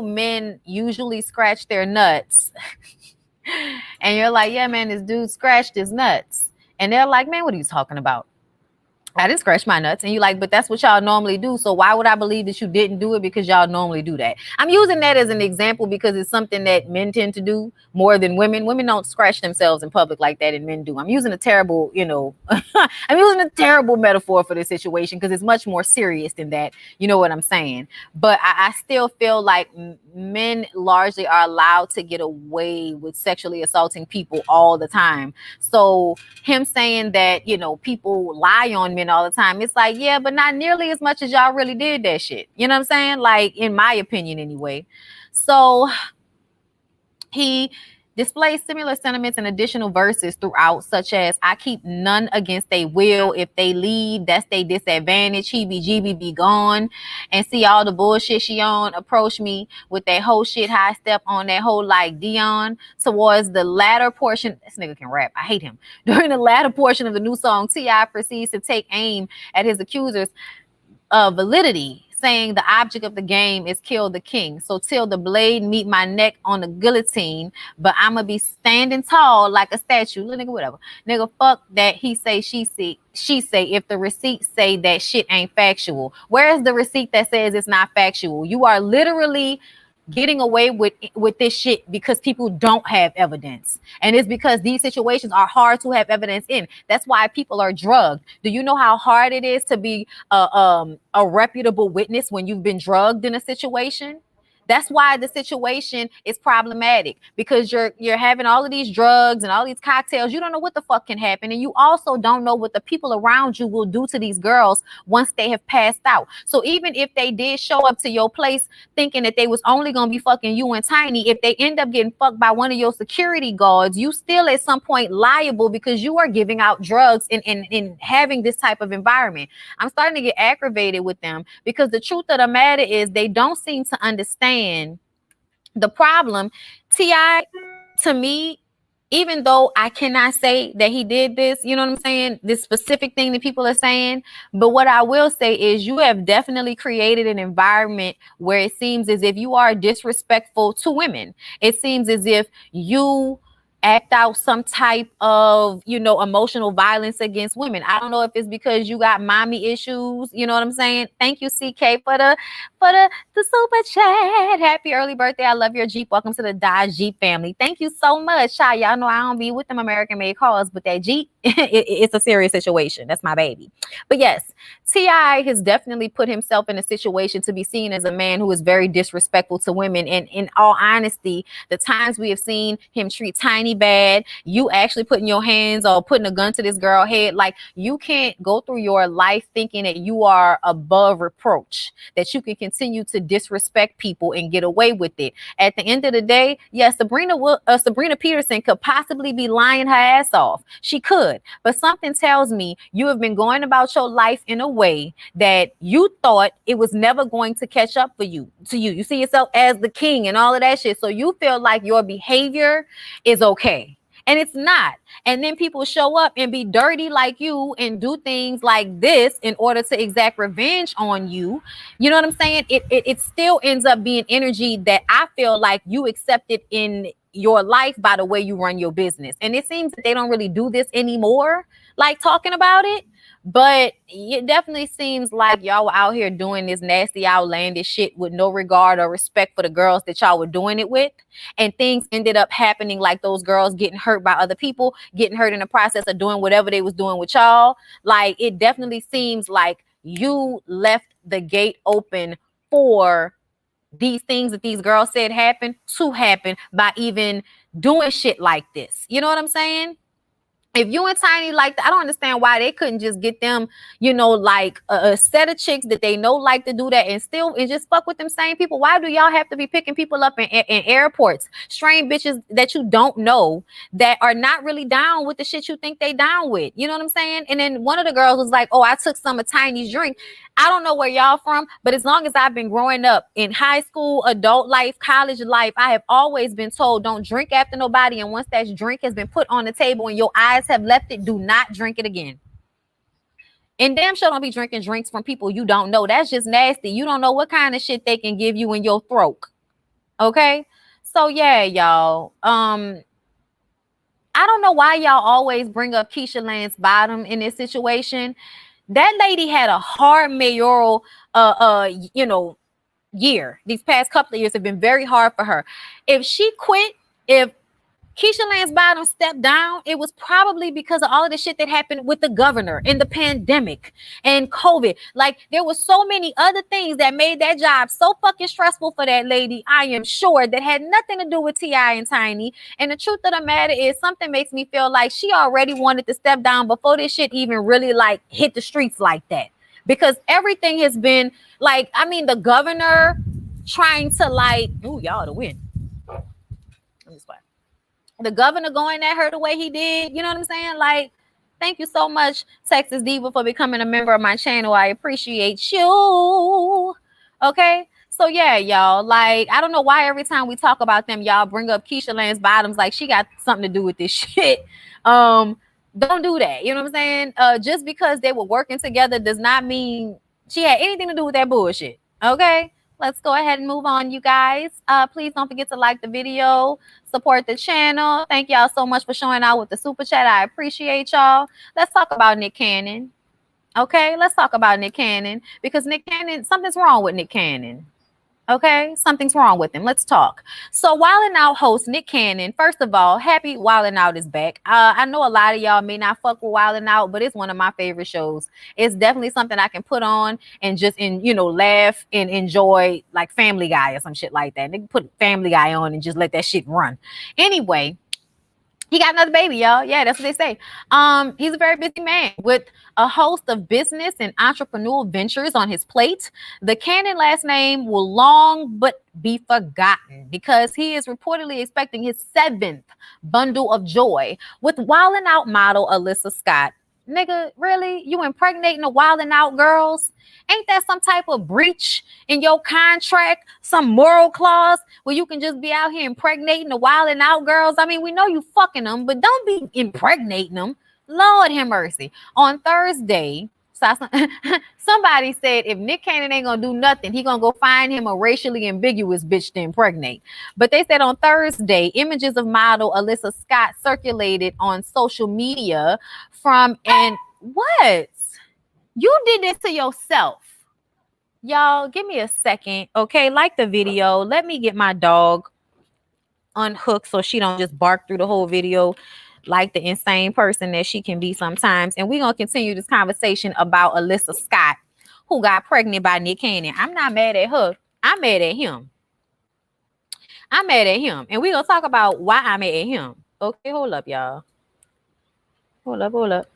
men usually scratch their nuts and you're like, "Yeah, man, this dude scratched his nuts." And they're like, "Man, what are you talking about? I didn't scratch my nuts." And you're like, "But that's what y'all normally do. So why would I believe that you didn't do it? Because y'all normally do that." I'm using that as an example because it's something that men tend to do more than women. Women don't scratch themselves in public like that, and men do. I'm using a terrible, I'm using a terrible metaphor for this situation because it's much more serious than that. You know what I'm saying? But I still feel like men largely are allowed to get away with sexually assaulting people all the time. So him saying that, people lie on men all the time, it's like, yeah, but not nearly as much as y'all really did that shit. You know what I'm saying? Like, in my opinion anyway. So he displays similar sentiments and additional verses throughout, such as, "I keep none against they will. If they leave, that's they disadvantage. Heebie-jeebie be gone. And see all the bullshit she on. Approach me with that whole shit high step on that whole like Dion." Towards the latter portion, this nigga can rap. I hate him. During the latter portion of the new song, T.I. proceeds to take aim at his accusers, validity, saying the object of the game is kill the king. So till the blade meet my neck on the guillotine, but I'ma be standing tall like a statue. Little nigga, whatever. Nigga, fuck that. He say, she say. If the receipts say that shit ain't factual, where's the receipt that says it's not factual? You are literally getting away with this shit because people don't have evidence, and it's because these situations are hard to have evidence in. That's why people are drugged. Do you know how hard it is to be a reputable witness when you've been drugged in a situation? That's why the situation is problematic, because you're having all of these drugs and all these cocktails. You don't know what the fuck can happen, and you also don't know what the people around you will do to these girls once they have passed out. So even if they did show up to your place thinking that they was only gonna be fucking you and Tiny, if they end up getting fucked by one of your security guards, you still at some point liable because you are giving out drugs and having this type of environment. I'm starting to get aggravated with them because the truth of the matter is they don't seem to understand the problem. T.I., to me, even though I cannot say that he did this, you know what I'm saying, this specific thing that people are saying, but what I will say is you have definitely created an environment where it seems as if you are disrespectful to women. It seems as if you act out some type of, emotional violence against women. I don't know if it's because you got mommy issues, you know what I'm saying? Thank you, CK, for the super chat. Happy early birthday. I love your Jeep. Welcome to the Dodge Jeep family. Thank you so much. Child, y'all know I don't be with them American made cars, but that Jeep, it's a serious situation. That's my baby. But yes, T.I. has definitely put himself in a situation to be seen as a man who is very disrespectful to women. And in all honesty, the times we have seen him treat Tiny bad, you actually putting your hands or putting a gun to this girl's head, like, you can't go through your life thinking that you are above reproach, that you can continue to disrespect people and get away with it. At the end of the day, yes, Sabrina Peterson could possibly be lying her ass off. She could, but something tells me you have been going about your life in a way that you thought it was never going to catch up for you. You see yourself as the king and all of that shit, so you feel like your behavior is okay. And it's not. And then people show up and be dirty like you and do things like this in order to exact revenge on you. You know what I'm saying? It still ends up being energy that I feel like you accepted in your life by the way you run your business. And it seems that they don't really do this anymore, like talking about it. But it definitely seems like y'all were out here doing this nasty, outlandish shit with no regard or respect for the girls that y'all were doing it with. And things ended up happening, like those girls getting hurt by other people, getting hurt in the process of doing whatever they was doing with y'all. Like, it definitely seems like you left the gate open for these things that these girls said happen to happen by even doing shit like this. You know what I'm saying? If you and Tiny like that, I don't understand why they couldn't just get them, like a set of chicks that they know like to do that and just fuck with them same people. Why do y'all have to be picking people up in airports, strange bitches that you don't know that are not really down with the shit you think they down with? You know what I'm saying? And then one of the girls was like, "Oh, I took some of Tiny's drink." I don't know where y'all from, but as long as I've been growing up in high school, adult life, college life, I have always been told don't drink after nobody. And once that drink has been put on the table and your eyes have left it, do not drink it again. And damn sure don't be drinking drinks from people you don't know. That's just nasty. You don't know what kind of shit they can give you in your throat. Okay? So yeah, y'all. I don't know why y'all always bring up Keisha Lance Bottom in this situation. That lady had a hard mayoral year. These past couple of years have been very hard for her. If she quit, if Keisha Lance Bottom stepped down, it was probably because of all of the shit that happened with the governor and the pandemic and COVID. Like, there was so many other things that made that job so fucking stressful for that lady, I am sure, that had nothing to do with T.I. and Tiny. And the truth of the matter is, something makes me feel like she already wanted to step down before this shit even really like hit the streets like that. Because everything has been like, I mean, the governor trying to like, ooh, y'all to win. Let me spot. The governor going at her the way he did, you know what I'm saying? Like, thank you so much, Texas Diva, for becoming a member of my channel. I appreciate you. Okay, so yeah, y'all. Like, I don't know why every time we talk about them, y'all bring up Keisha Lance Bottoms like she got something to do with this shit. Don't do that. You know what I'm saying? Just because they were working together does not mean she had anything to do with that bullshit. Okay. Let's go ahead and move on, you guys. Please don't forget to like the video, support the channel. Thank y'all so much for showing out with the super chat. I appreciate y'all. Let's talk about Nick Cannon. Okay, let's talk about Nick Cannon because Nick Cannon, something's wrong with Nick Cannon. Okay, something's wrong with him. Let's talk. So, Wildin' Out host Nick Cannon. First of all, happy Wildin' Out is back. I know a lot of y'all may not fuck with Wildin' Out, but it's one of my favorite shows. It's definitely something I can put on and just laugh and enjoy, like Family Guy or some shit like that. They can put Family Guy on and just let that shit run. Anyway, he got another baby, y'all. Yeah, that's what they say. He's a very busy man with a host of business and entrepreneurial ventures on his plate. The Cannon last name will long but be forgotten because he is reportedly expecting his 7th bundle of joy with Wildin' Out model Alyssa Scott. Nigga, really? You impregnating the Wildin' Out girls? Ain't that some type of breach in your contract? Some moral clause where you can just be out here impregnating the Wildin' Out girls? I mean, we know you fucking them, but don't be impregnating them. Lord have mercy. On Thursday, somebody said if Nick Cannon ain't gonna do nothing, he gonna go find him a racially ambiguous bitch to impregnate. But they said on Thursday, images of model Alyssa Scott circulated on social media from what? You did this to yourself. Y'all, give me a second, okay? Like the video. Let me get my dog unhooked so she don't just bark through the whole video like the insane person that she can be sometimes. And we're going to continue this conversation about Alyssa Scott, who got pregnant by Nick Cannon. I'm not mad at her. I'm mad at him. I'm mad at him. And we're going to talk about why I'm mad at him. Okay, hold up, y'all. Hold up.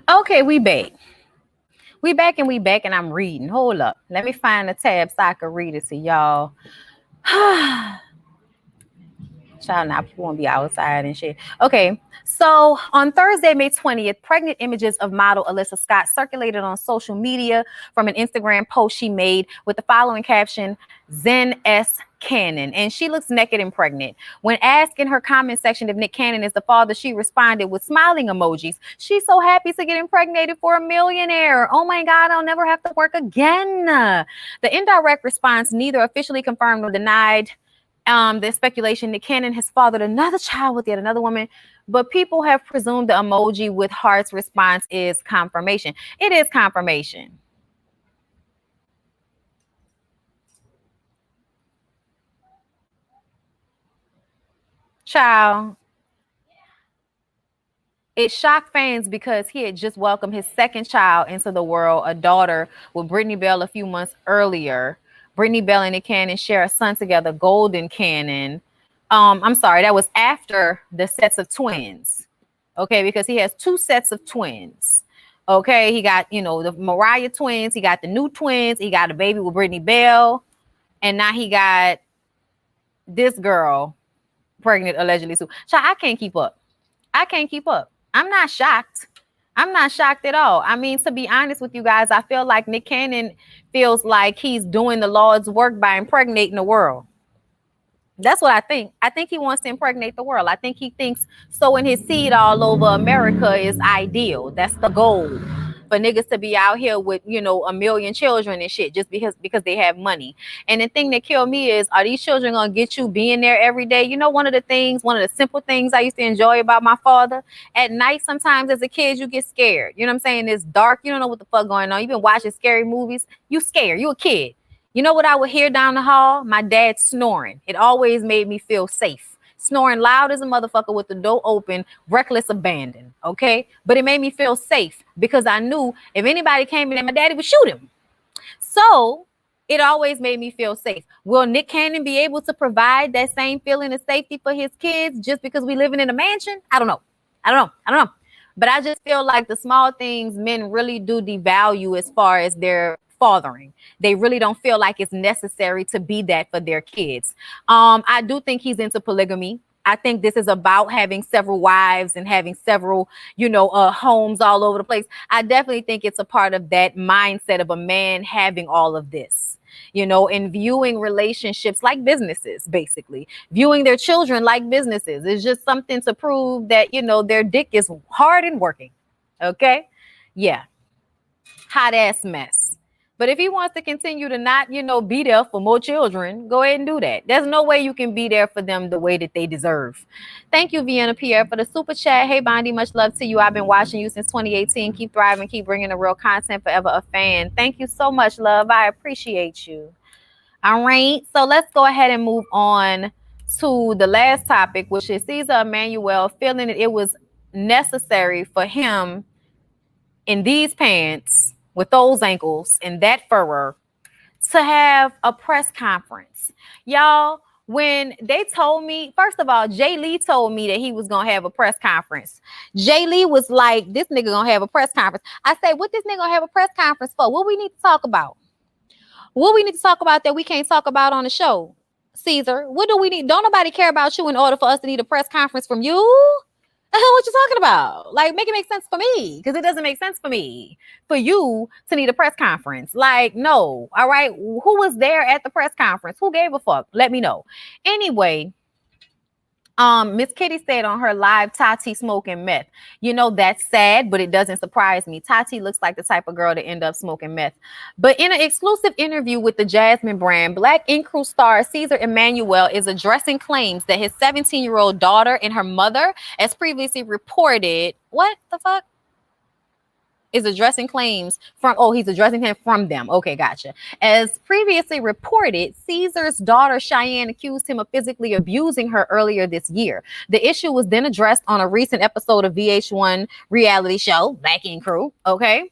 Okay, we back. We back and I'm reading. Hold up. Let me find the tab so I can read it to y'all. Child, now people won't be outside and shit. Okay, so on Thursday, May 20th, pregnant images of model Alyssa Scott circulated on social media from an Instagram post she made with the following caption, Zen S. Cannon, and she looks naked and pregnant. When asked in her comment section if Nick Cannon is the father, she responded with smiling emojis. She's so happy to get impregnated for a millionaire. Oh my God, I'll never have to work again. The indirect response neither officially confirmed nor denied the speculation that Cannon has fathered another child with yet another woman, but people have presumed the emoji with hearts response is confirmation. It is confirmation. Child. It shocked fans because he had just welcomed his second child into the world, a daughter with Brittany Bell a few months earlier. Brittany Bell and Nick Cannon share a son together, Golden Cannon. I'm sorry, that was after the sets of twins. Okay, because he has 2 sets of twins. Okay, he got, the Mariah twins, he got the new twins, he got a baby with Brittany Bell, and now he got this girl pregnant allegedly too. Child, I can't keep up. I'm not shocked. I'm not shocked at all. I mean, to be honest with you guys, I feel like Nick Cannon feels like he's doing the Lord's work by impregnating the world. That's what I think. I think he wants to impregnate the world. I think he thinks sowing his seed all over America is ideal. That's the goal. For niggas to be out here with, a million children and shit just because they have money. And the thing that killed me is, are these children gonna get you being there every day? One of the simple things I used to enjoy about my father, at night sometimes as a kid you get scared. You know what I'm saying? It's dark, you don't know what the fuck going on. You've been watching scary movies, you scared, you a kid. You know what I would hear down the hall? My dad snoring. It always made me feel safe. Snoring loud as a motherfucker with the door open, reckless abandon. Okay. But it made me feel safe because I knew if anybody came in there, my daddy would shoot him. So it always made me feel safe. Will Nick Cannon be able to provide that same feeling of safety for his kids just because we living in a mansion? I don't know. I don't know. But I just feel like the small things men really do devalue as far as their fathering. They really don't feel like it's necessary to be that for their kids. I do think he's into polygamy. I think this is about having several wives and having several, homes all over the place. I definitely think it's a part of that mindset of a man having all of this, and viewing relationships like businesses, basically viewing their children like businesses. It's just something to prove that, their dick is hard and working. Okay. Yeah. Hot ass mess. But if he wants to continue to not, be there for more children, go ahead and do that. There's no way you can be there for them the way that they deserve. Thank you, Vienna Pierre, for the super chat. Hey, Bondi, much love to you. I've been watching you since 2018. Keep thriving. Keep bringing the real content. Forever a fan. Thank you so much, love. I appreciate you. All right. So let's go ahead and move on to the last topic, which is Caesar Emmanuel feeling that it was necessary for him in these pants with those ankles and that furrow to have a press conference. Y'all, when they told me, first of all, Jay Lee told me that he was going to have a press conference. Jay Lee was like, this nigga going to have a press conference. I said, what this nigga going to have a press conference for? What we need to talk about? What we need to talk about that we can't talk about on the show? Caesar, what do we need? Don't nobody care about you in order for us to need a press conference from you? What you talking about? Like, make it make sense for me, because it doesn't make sense for me for you to need a press conference. Like, no. All right. Who was there at the press conference? Who gave a fuck? Let me know. Anyway, Miss Kitty said on her live, Tati smoking meth. That's sad, but it doesn't surprise me. Tati looks like the type of girl to end up smoking meth. But in an exclusive interview with the Jasmine brand, Black Ink Crew star Caesar Emmanuel is addressing claims that his 17-year-old daughter and her mother, as previously reported, what the fuck? Is addressing claims from, he's addressing him from them. Okay, gotcha. As previously reported, Caesar's daughter Cheyenne accused him of physically abusing her earlier this year. The issue was then addressed on a recent episode of VH1 reality show, Black Ink Crew. Okay.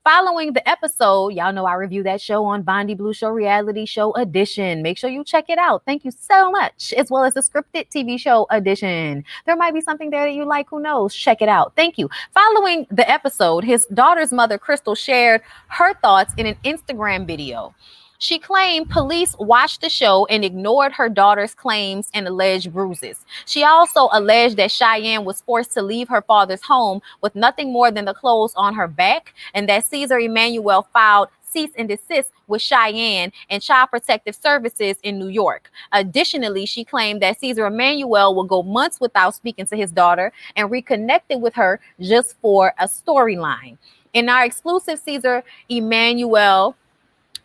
Following the episode, y'all know I review that show on Bondi Blue Show Reality Show Edition. Make sure you check it out. Thank you so much. As well as the scripted TV show edition. There might be something there that you like. Who knows? Check it out. Thank you. Following the episode, his daughter's mother, Crystal, shared her thoughts in an Instagram video. She claimed police watched the show and ignored her daughter's claims and alleged bruises. She also alleged that Cheyenne was forced to leave her father's home with nothing more than the clothes on her back, and that Caesar Emmanuel filed cease and desist with Cheyenne and Child Protective Services in New York. Additionally, she claimed that Caesar Emmanuel would go months without speaking to his daughter and reconnected with her just for a storyline. In our exclusive, Caesar Emmanuel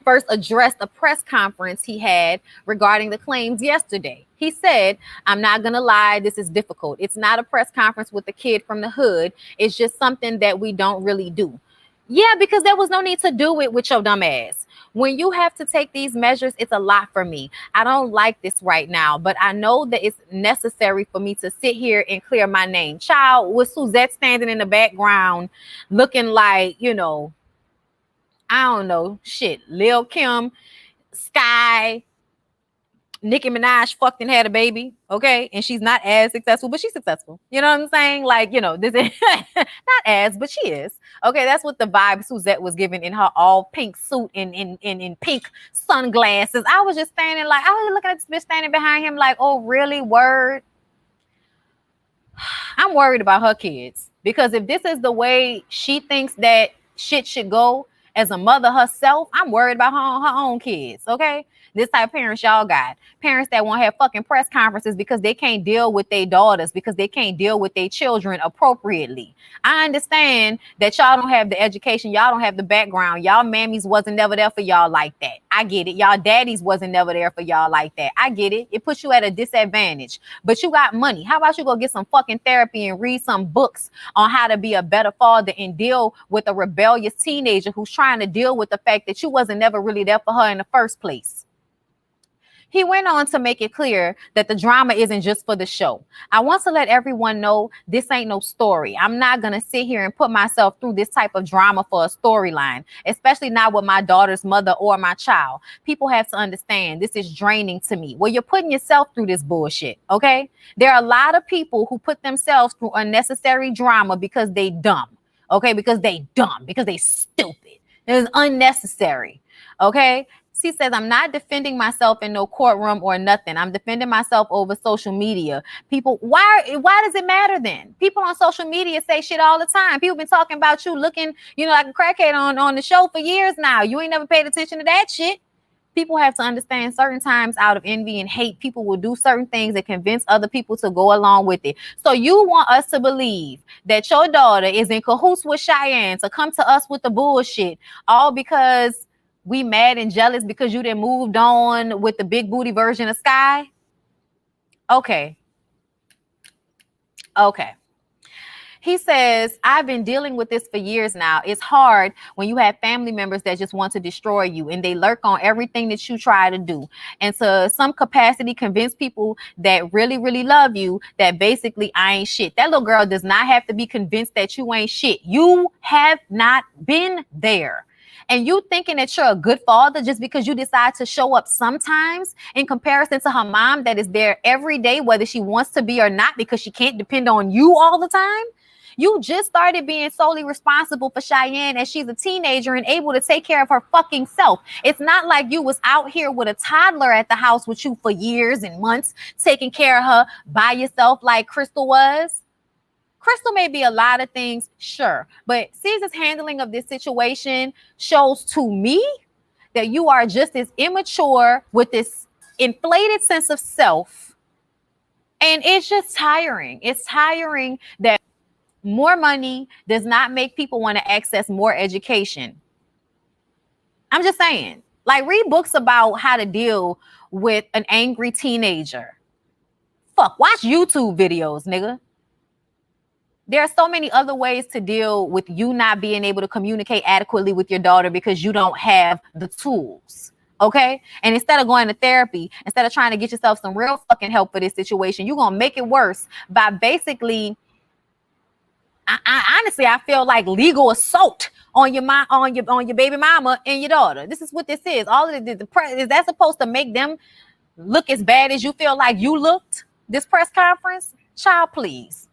first addressed a press conference he had regarding the claims yesterday. He said, I'm not going to lie, this is difficult. It's not a press conference with a kid from the hood. It's just something that we don't really do. Yeah, because there was no need to do it with your dumb ass. When you have to take these measures, it's a lot for me. I don't like this right now, but I know that it's necessary for me to sit here and clear my name. Child, with Suzette standing in the background looking like, I don't know, shit, Lil Kim, Sky, Nicki Minaj fucked and had a baby, okay? And she's not as successful, but she's successful. You know what I'm saying? Like, this is not as, but she is. Okay, that's what the vibe Suzette was giving in her all pink suit and in pink sunglasses. I was just standing like, I was looking at this bitch standing behind him like, oh, really? Word? I'm worried about her kids, because if this is the way she thinks that shit should go, as a mother herself, I'm worried about her own kids, okay? This type of parents y'all got. Parents that won't have fucking press conferences because they can't deal with their daughters, because they can't deal with their children appropriately. I understand that y'all don't have the education, y'all don't have the background. Y'all mammies wasn't never there for y'all like that. I get it. Y'all daddies wasn't never there for y'all like that. I get it. It puts you at a disadvantage. But you got money. How about you go get some fucking therapy and read some books on how to be a better father and deal with a rebellious teenager who's trying to deal with the fact that you wasn't never really there for her in the first place. He went on to make it clear that the drama isn't just for the show. I want to let everyone know this ain't no story. I'm not going to sit here and put myself through this type of drama for a storyline, especially not with my daughter's mother or my child. People have to understand this is draining to me. Well, you're putting yourself through this bullshit, okay? There are a lot of people who put themselves through unnecessary drama because they dumb, okay? Because they dumb, because they stupid. It's unnecessary, okay? She says, I'm not defending myself in no courtroom or nothing. I'm defending myself over social media. People, why does it matter then? People on social media say shit all the time. People been talking about you looking, like a crackhead on the show for years now. You ain't never paid attention to that shit. People have to understand certain times out of envy and hate, people will do certain things that convince other people to go along with it. So you want us to believe that your daughter is in cahoots with Cheyenne to come to us with the bullshit, all because we mad and jealous because you done moved on with the big booty version of Sky? Okay. He says, I've been dealing with this for years now. It's hard when you have family members that just want to destroy you and they lurk on everything that you try to do. And to some capacity, convince people that really, really love you that basically I ain't shit. That little girl does not have to be convinced that you ain't shit. You have not been there. And you thinking that you're a good father just because you decide to show up sometimes in comparison to her mom that is there every day, whether she wants to be or not, because she can't depend on you all the time. You just started being solely responsible for Cheyenne as she's a teenager and able to take care of her fucking self. It's not like you was out here with a toddler at the house with you for years and months, taking care of her by yourself like Crystal was. Crystal may be a lot of things, sure, but Caesar's handling of this situation shows to me that you are just as immature with this inflated sense of self. And it's just tiring. It's tiring that more money does not make people want to access more education. I'm just saying, like, read books about how to deal with an angry teenager. Fuck, watch YouTube videos, nigga. There are so many other ways to deal with you not being able to communicate adequately with your daughter because you don't have the tools. Okay. And instead of going to therapy, instead of trying to get yourself some real fucking help for this situation, you're going to make it worse by basically, I honestly, I feel like legal assault on your baby mama and your daughter. This is what this is. All of the is that supposed to make them look as bad as you feel like you looked this press conference? Child, please.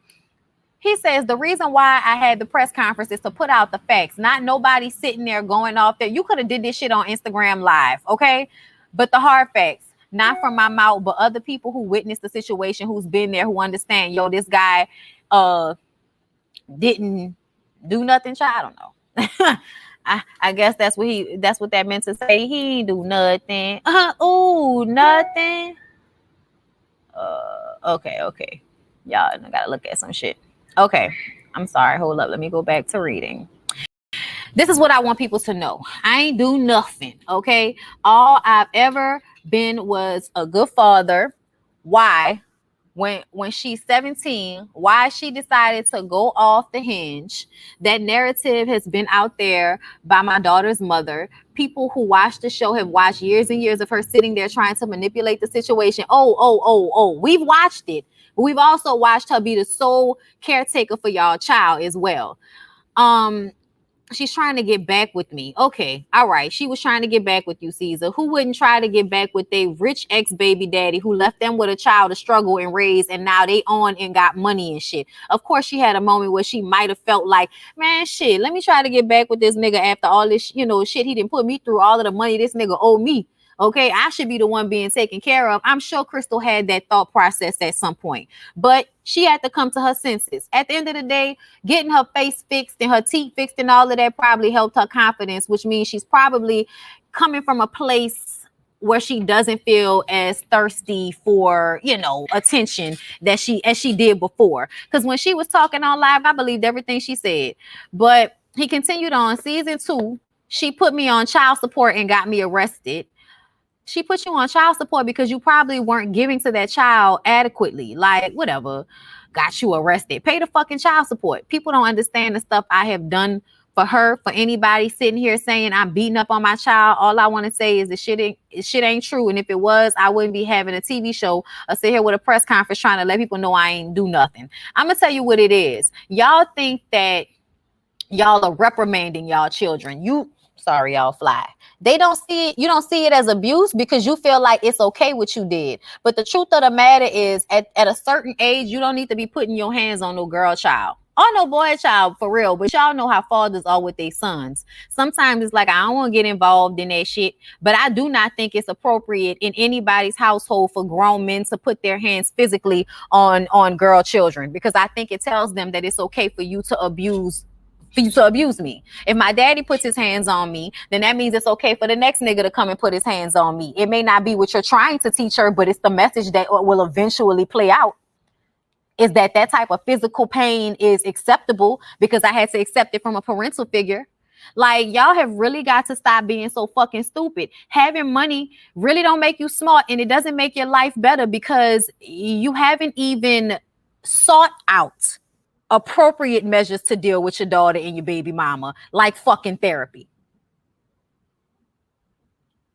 He says the reason why I had the press conference is to put out the facts, not nobody sitting there going off there. You could have did this shit on Instagram Live, okay? But the hard facts, not from my mouth, but other people who witnessed the situation, who's been there, who understand, yo, this guy didn't do nothing, child. I don't know. I guess that's what that meant to say. He do nothing. Ooh, nothing. Okay. Y'all I gotta look at some shit. Okay, I'm sorry. Hold up. Let me go back to reading. This is what I want people to know. I ain't do nothing, okay? All I've ever been was a good father. Why? When she's 17, why she decided to go off the hinge. That narrative has been out there by my daughter's mother. People who watch the show have watched years and years of her sitting there trying to manipulate the situation. Oh. We've watched it. We've also watched her be the sole caretaker for y'all child as well. She's trying to get back with me. Okay, all right. She was trying to get back with you, Caesar. Who wouldn't try to get back with their rich ex-baby daddy who left them with a child to struggle and raise, and now they on and got money and shit? Of course, she had a moment where she might have felt like, man, shit, let me try to get back with this nigga after all this, shit he didn't put me through, all of the money this nigga owe me. Okay, I should be the one being taken care of. I'm sure Crystal had that thought process at some point, but she had to come to her senses. At the end of the day, getting her face fixed and her teeth fixed and all of that probably helped her confidence, which means she's probably coming from a place where she doesn't feel as thirsty for, you know, attention that she as she did before. Because when she was talking on live, I believed everything she said. But he continued on season 2. She put me on child support and got me arrested. She put you on child support because you probably weren't giving to that child adequately. Like, whatever, got you arrested. Pay the fucking child support. People don't understand the stuff I have done for her. For anybody sitting here saying I'm beating up on my child, all I want to say is the shit ain't true. And if it was, I wouldn't be having a TV show or sit here with a press conference trying to let people know I ain't do nothing. I'm gonna tell you what it is. Y'all think that y'all are reprimanding y'all children. Sorry, y'all fly. They don't see it. You don't see it as abuse because you feel like it's okay what you did. But the truth of the matter is, at a certain age, you don't need to be putting your hands on no girl child or no boy child for real. But y'all know how fathers are with their sons. Sometimes it's like, I don't want to get involved in that shit. But I do not think it's appropriate in anybody's household for grown men to put their hands physically on girl children, because I think it tells them that it's okay for you to abuse me. If my daddy puts his hands on me, then that means it's okay for the next nigga to come and put his hands on me. It may not be what you're trying to teach her, but it's the message that will eventually play out. Is that type of physical pain is acceptable because I had to accept it from a parental figure. Like, y'all have really got to stop being so fucking stupid. Having money really don't make you smart, and it doesn't make your life better because you haven't even sought out appropriate measures to deal with your daughter and your baby mama, like fucking therapy.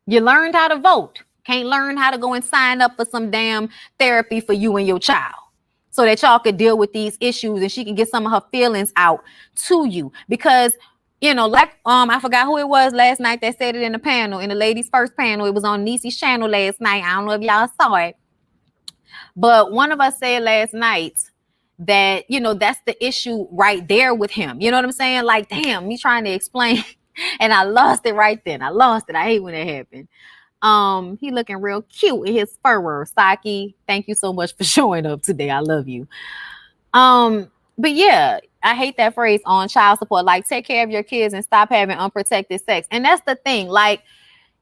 You learned how to vote. Can't learn how to go and sign up for some damn therapy for you and your child so that y'all could deal with these issues and she can get some of her feelings out to you. Because, you know, like I forgot who it was last night that said it in the panel, in the ladies' first panel. It was on Niecy's channel last night. I don't know if y'all saw it. But one of us said last night that, you know, that's the issue right there with him. You know what I'm saying? Like, damn, me trying to explain and I lost it right then. I lost it. I hate when that happened. He looking real cute in his fur. Saki, thank you so much for showing up today. I love you. But yeah, I hate that phrase on child support. Like, take care of your kids and stop having unprotected sex. And that's the thing. Like,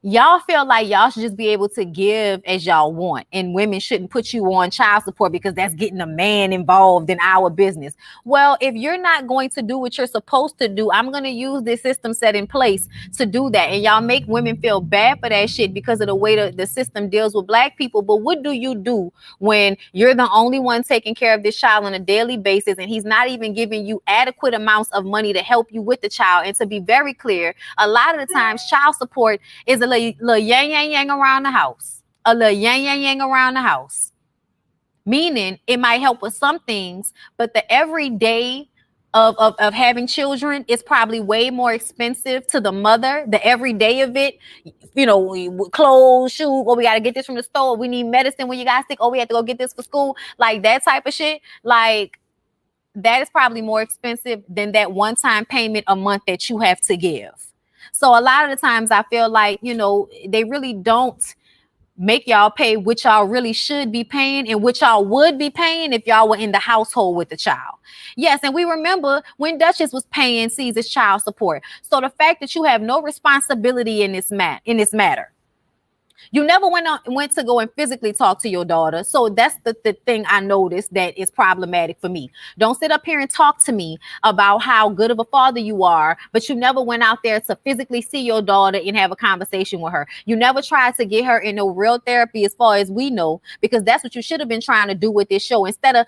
y'all feel like y'all should just be able to give as y'all want, and women shouldn't put you on child support because that's getting a man involved in our business. Well, if you're not going to do what you're supposed to do, I'm going to use this system set in place to do that. And y'all make women feel bad for that shit because of the way the system deals with black people. But what do you do when you're the only one taking care of this child on a daily basis and he's not even giving you adequate amounts of money to help you with the child? And to be very clear, a lot of the times child support is a little yang yang yang around the house. A little yang yang yang around the house. Meaning it might help with some things, but the everyday of having children is probably way more expensive to the mother. The everyday of it, you know, clothes, shoes, or we got to get this from the store. We need medicine when you got sick. Oh, we have to go get this for school. Like that type of shit. Like, that is probably more expensive than that one-time payment a month that you have to give. So a lot of the times I feel like, you know, they really don't make y'all pay what y'all really should be paying and what y'all would be paying if y'all were in the household with the child. Yes, and we remember when Duchess was paying Caesar's child support. So the fact that you have no responsibility in this matter. You never went to go and physically talk to your daughter. So that's the thing I noticed that is problematic for me. Don't sit up here and talk to me about how good of a father you are, but you never went out there to physically see your daughter and have a conversation with her. You never tried to get her in no real therapy as far as we know, because that's what you should have been trying to do with this show. Instead of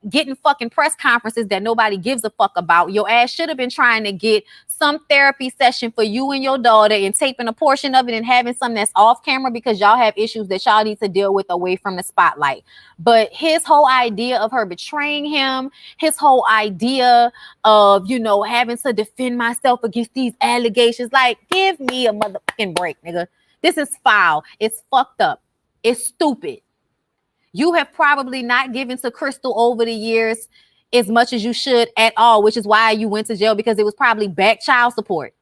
getting fucking press conferences that nobody gives a fuck about, your ass should have been trying to get some therapy session for you and your daughter and taping a portion of it and having something that's off camera, because y'all have issues that y'all need to deal with away from the spotlight. But his whole idea of her betraying him, his whole idea of, you know, having to defend myself against these allegations, like, give me a motherfucking break, nigga. This is foul. It's fucked up. It's stupid. You have probably not given to Crystal over the years as much as you should at all, which is why you went to jail, because it was probably back child support.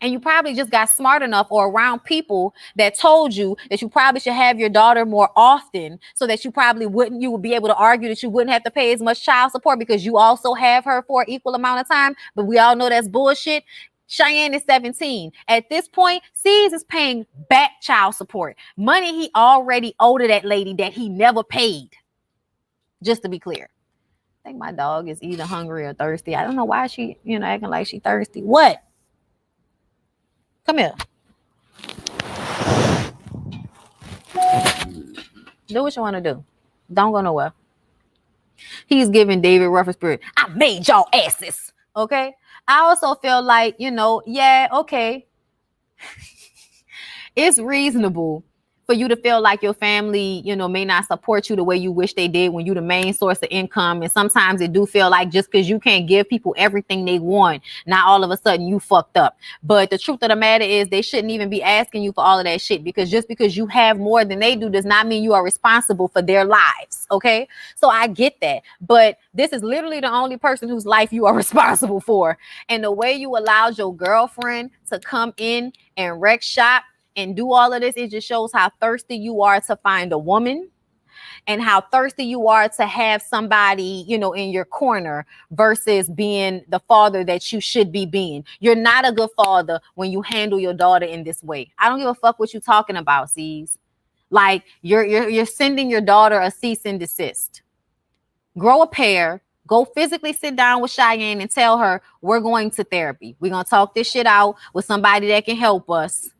And you probably just got smart enough or around people that told you that you probably should have your daughter more often, so that you would be able to argue that you wouldn't have to pay as much child support because you also have her for an equal amount of time. But we all know that's bullshit. Cheyenne is 17. At this point, C's is paying back child support. Money he already owed to that lady that he never paid. Just to be clear. I think my dog is either hungry or thirsty. I don't know why she, acting like she thirsty. What? Come here. Do what you want to do. Don't go nowhere. He's giving David Ruffer Spirit. I made y'all asses. Okay. I also feel like, yeah, okay. It's reasonable for you to feel like your family, may not support you the way you wish they did when you the main source of income. And sometimes it do feel like just because you can't give people everything they want, now all of a sudden you fucked up. But the truth of the matter is they shouldn't even be asking you for all of that shit, because just because you have more than they do does not mean you are responsible for their lives. Okay. So I get that. But this is literally the only person whose life you are responsible for. And the way you allowed your girlfriend to come in and wreck shop and do all of this, it just shows how thirsty you are to find a woman and how thirsty you are to have somebody, in your corner versus being the father that you should be being. You're not a good father when you handle your daughter in this way. I don't give a fuck what you're talking about, C's. Like you're sending your daughter a cease and desist. Grow a pair. Go physically sit down with Cheyenne and tell her we're going to therapy. We're going to talk this shit out with somebody that can help us.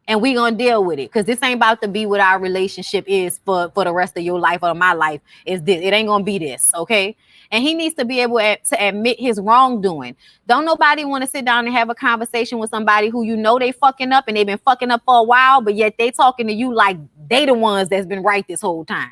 And we gonna deal with it, because this ain't about to be what our relationship is for the rest of your life or my life. Is this? It ain't gonna be this, okay? And he needs to be able to admit his wrongdoing. Don't nobody want to sit down and have a conversation with somebody who they fucking up and they've been fucking up for a while, but yet they talking to you like they the ones that's been right this whole time.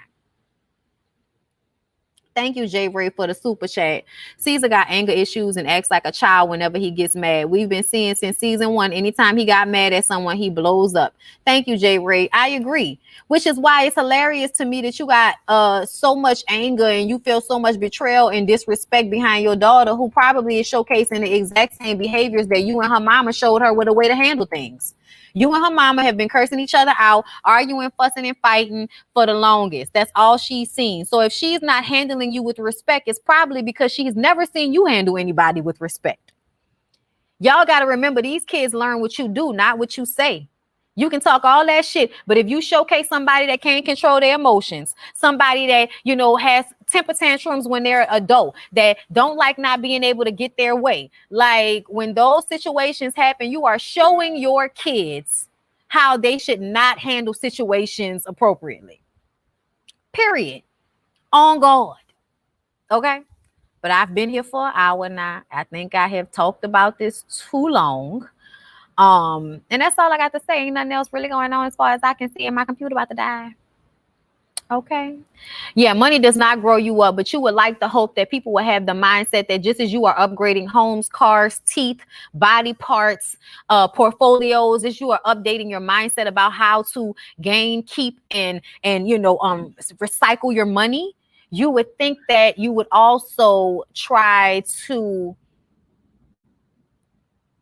Thank you, Jay Ray, for the super chat. Caesar got anger issues and acts like a child whenever he gets mad. We've been seeing since season 1, anytime he got mad at someone, he blows up. Thank you, Jay Ray. I agree, which is why it's hilarious to me that you got so much anger and you feel so much betrayal and disrespect behind your daughter, who probably is showcasing the exact same behaviors that you and her mama showed her with a way to handle things. You and her mama have been cursing each other out, arguing, fussing, and fighting for the longest. That's all she's seen. So if she's not handling you with respect, it's probably because she's never seen you handle anybody with respect. Y'all got to remember, these kids learn what you do, not what you say. You can talk all that shit, but if you showcase somebody that can't control their emotions, somebody that, has temper tantrums when they're adult, that don't like not being able to get their way, like when those situations happen, you are showing your kids how they should not handle situations appropriately. Period. On God. Okay? But I've been here for an hour now. I think I have talked about this too long. And that's all I got to say. Ain't nothing else really going on as far as I can see. And my computer about to die. Okay. Yeah, money does not grow you up, but you would like to hope that people will have the mindset that just as you are upgrading homes, cars, teeth, body parts, portfolios, as you are updating your mindset about how to gain, keep, and recycle your money, you would think that you would also try to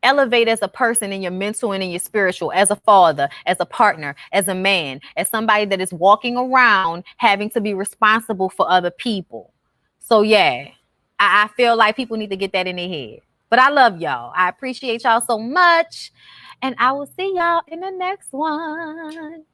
elevate as a person in your mental and in your spiritual, as a father, as a partner, as a man, as somebody that is walking around having to be responsible for other people. So yeah, I feel like people need to get that in their head. But I love y'all. I appreciate y'all so much. And I will see y'all in the next one.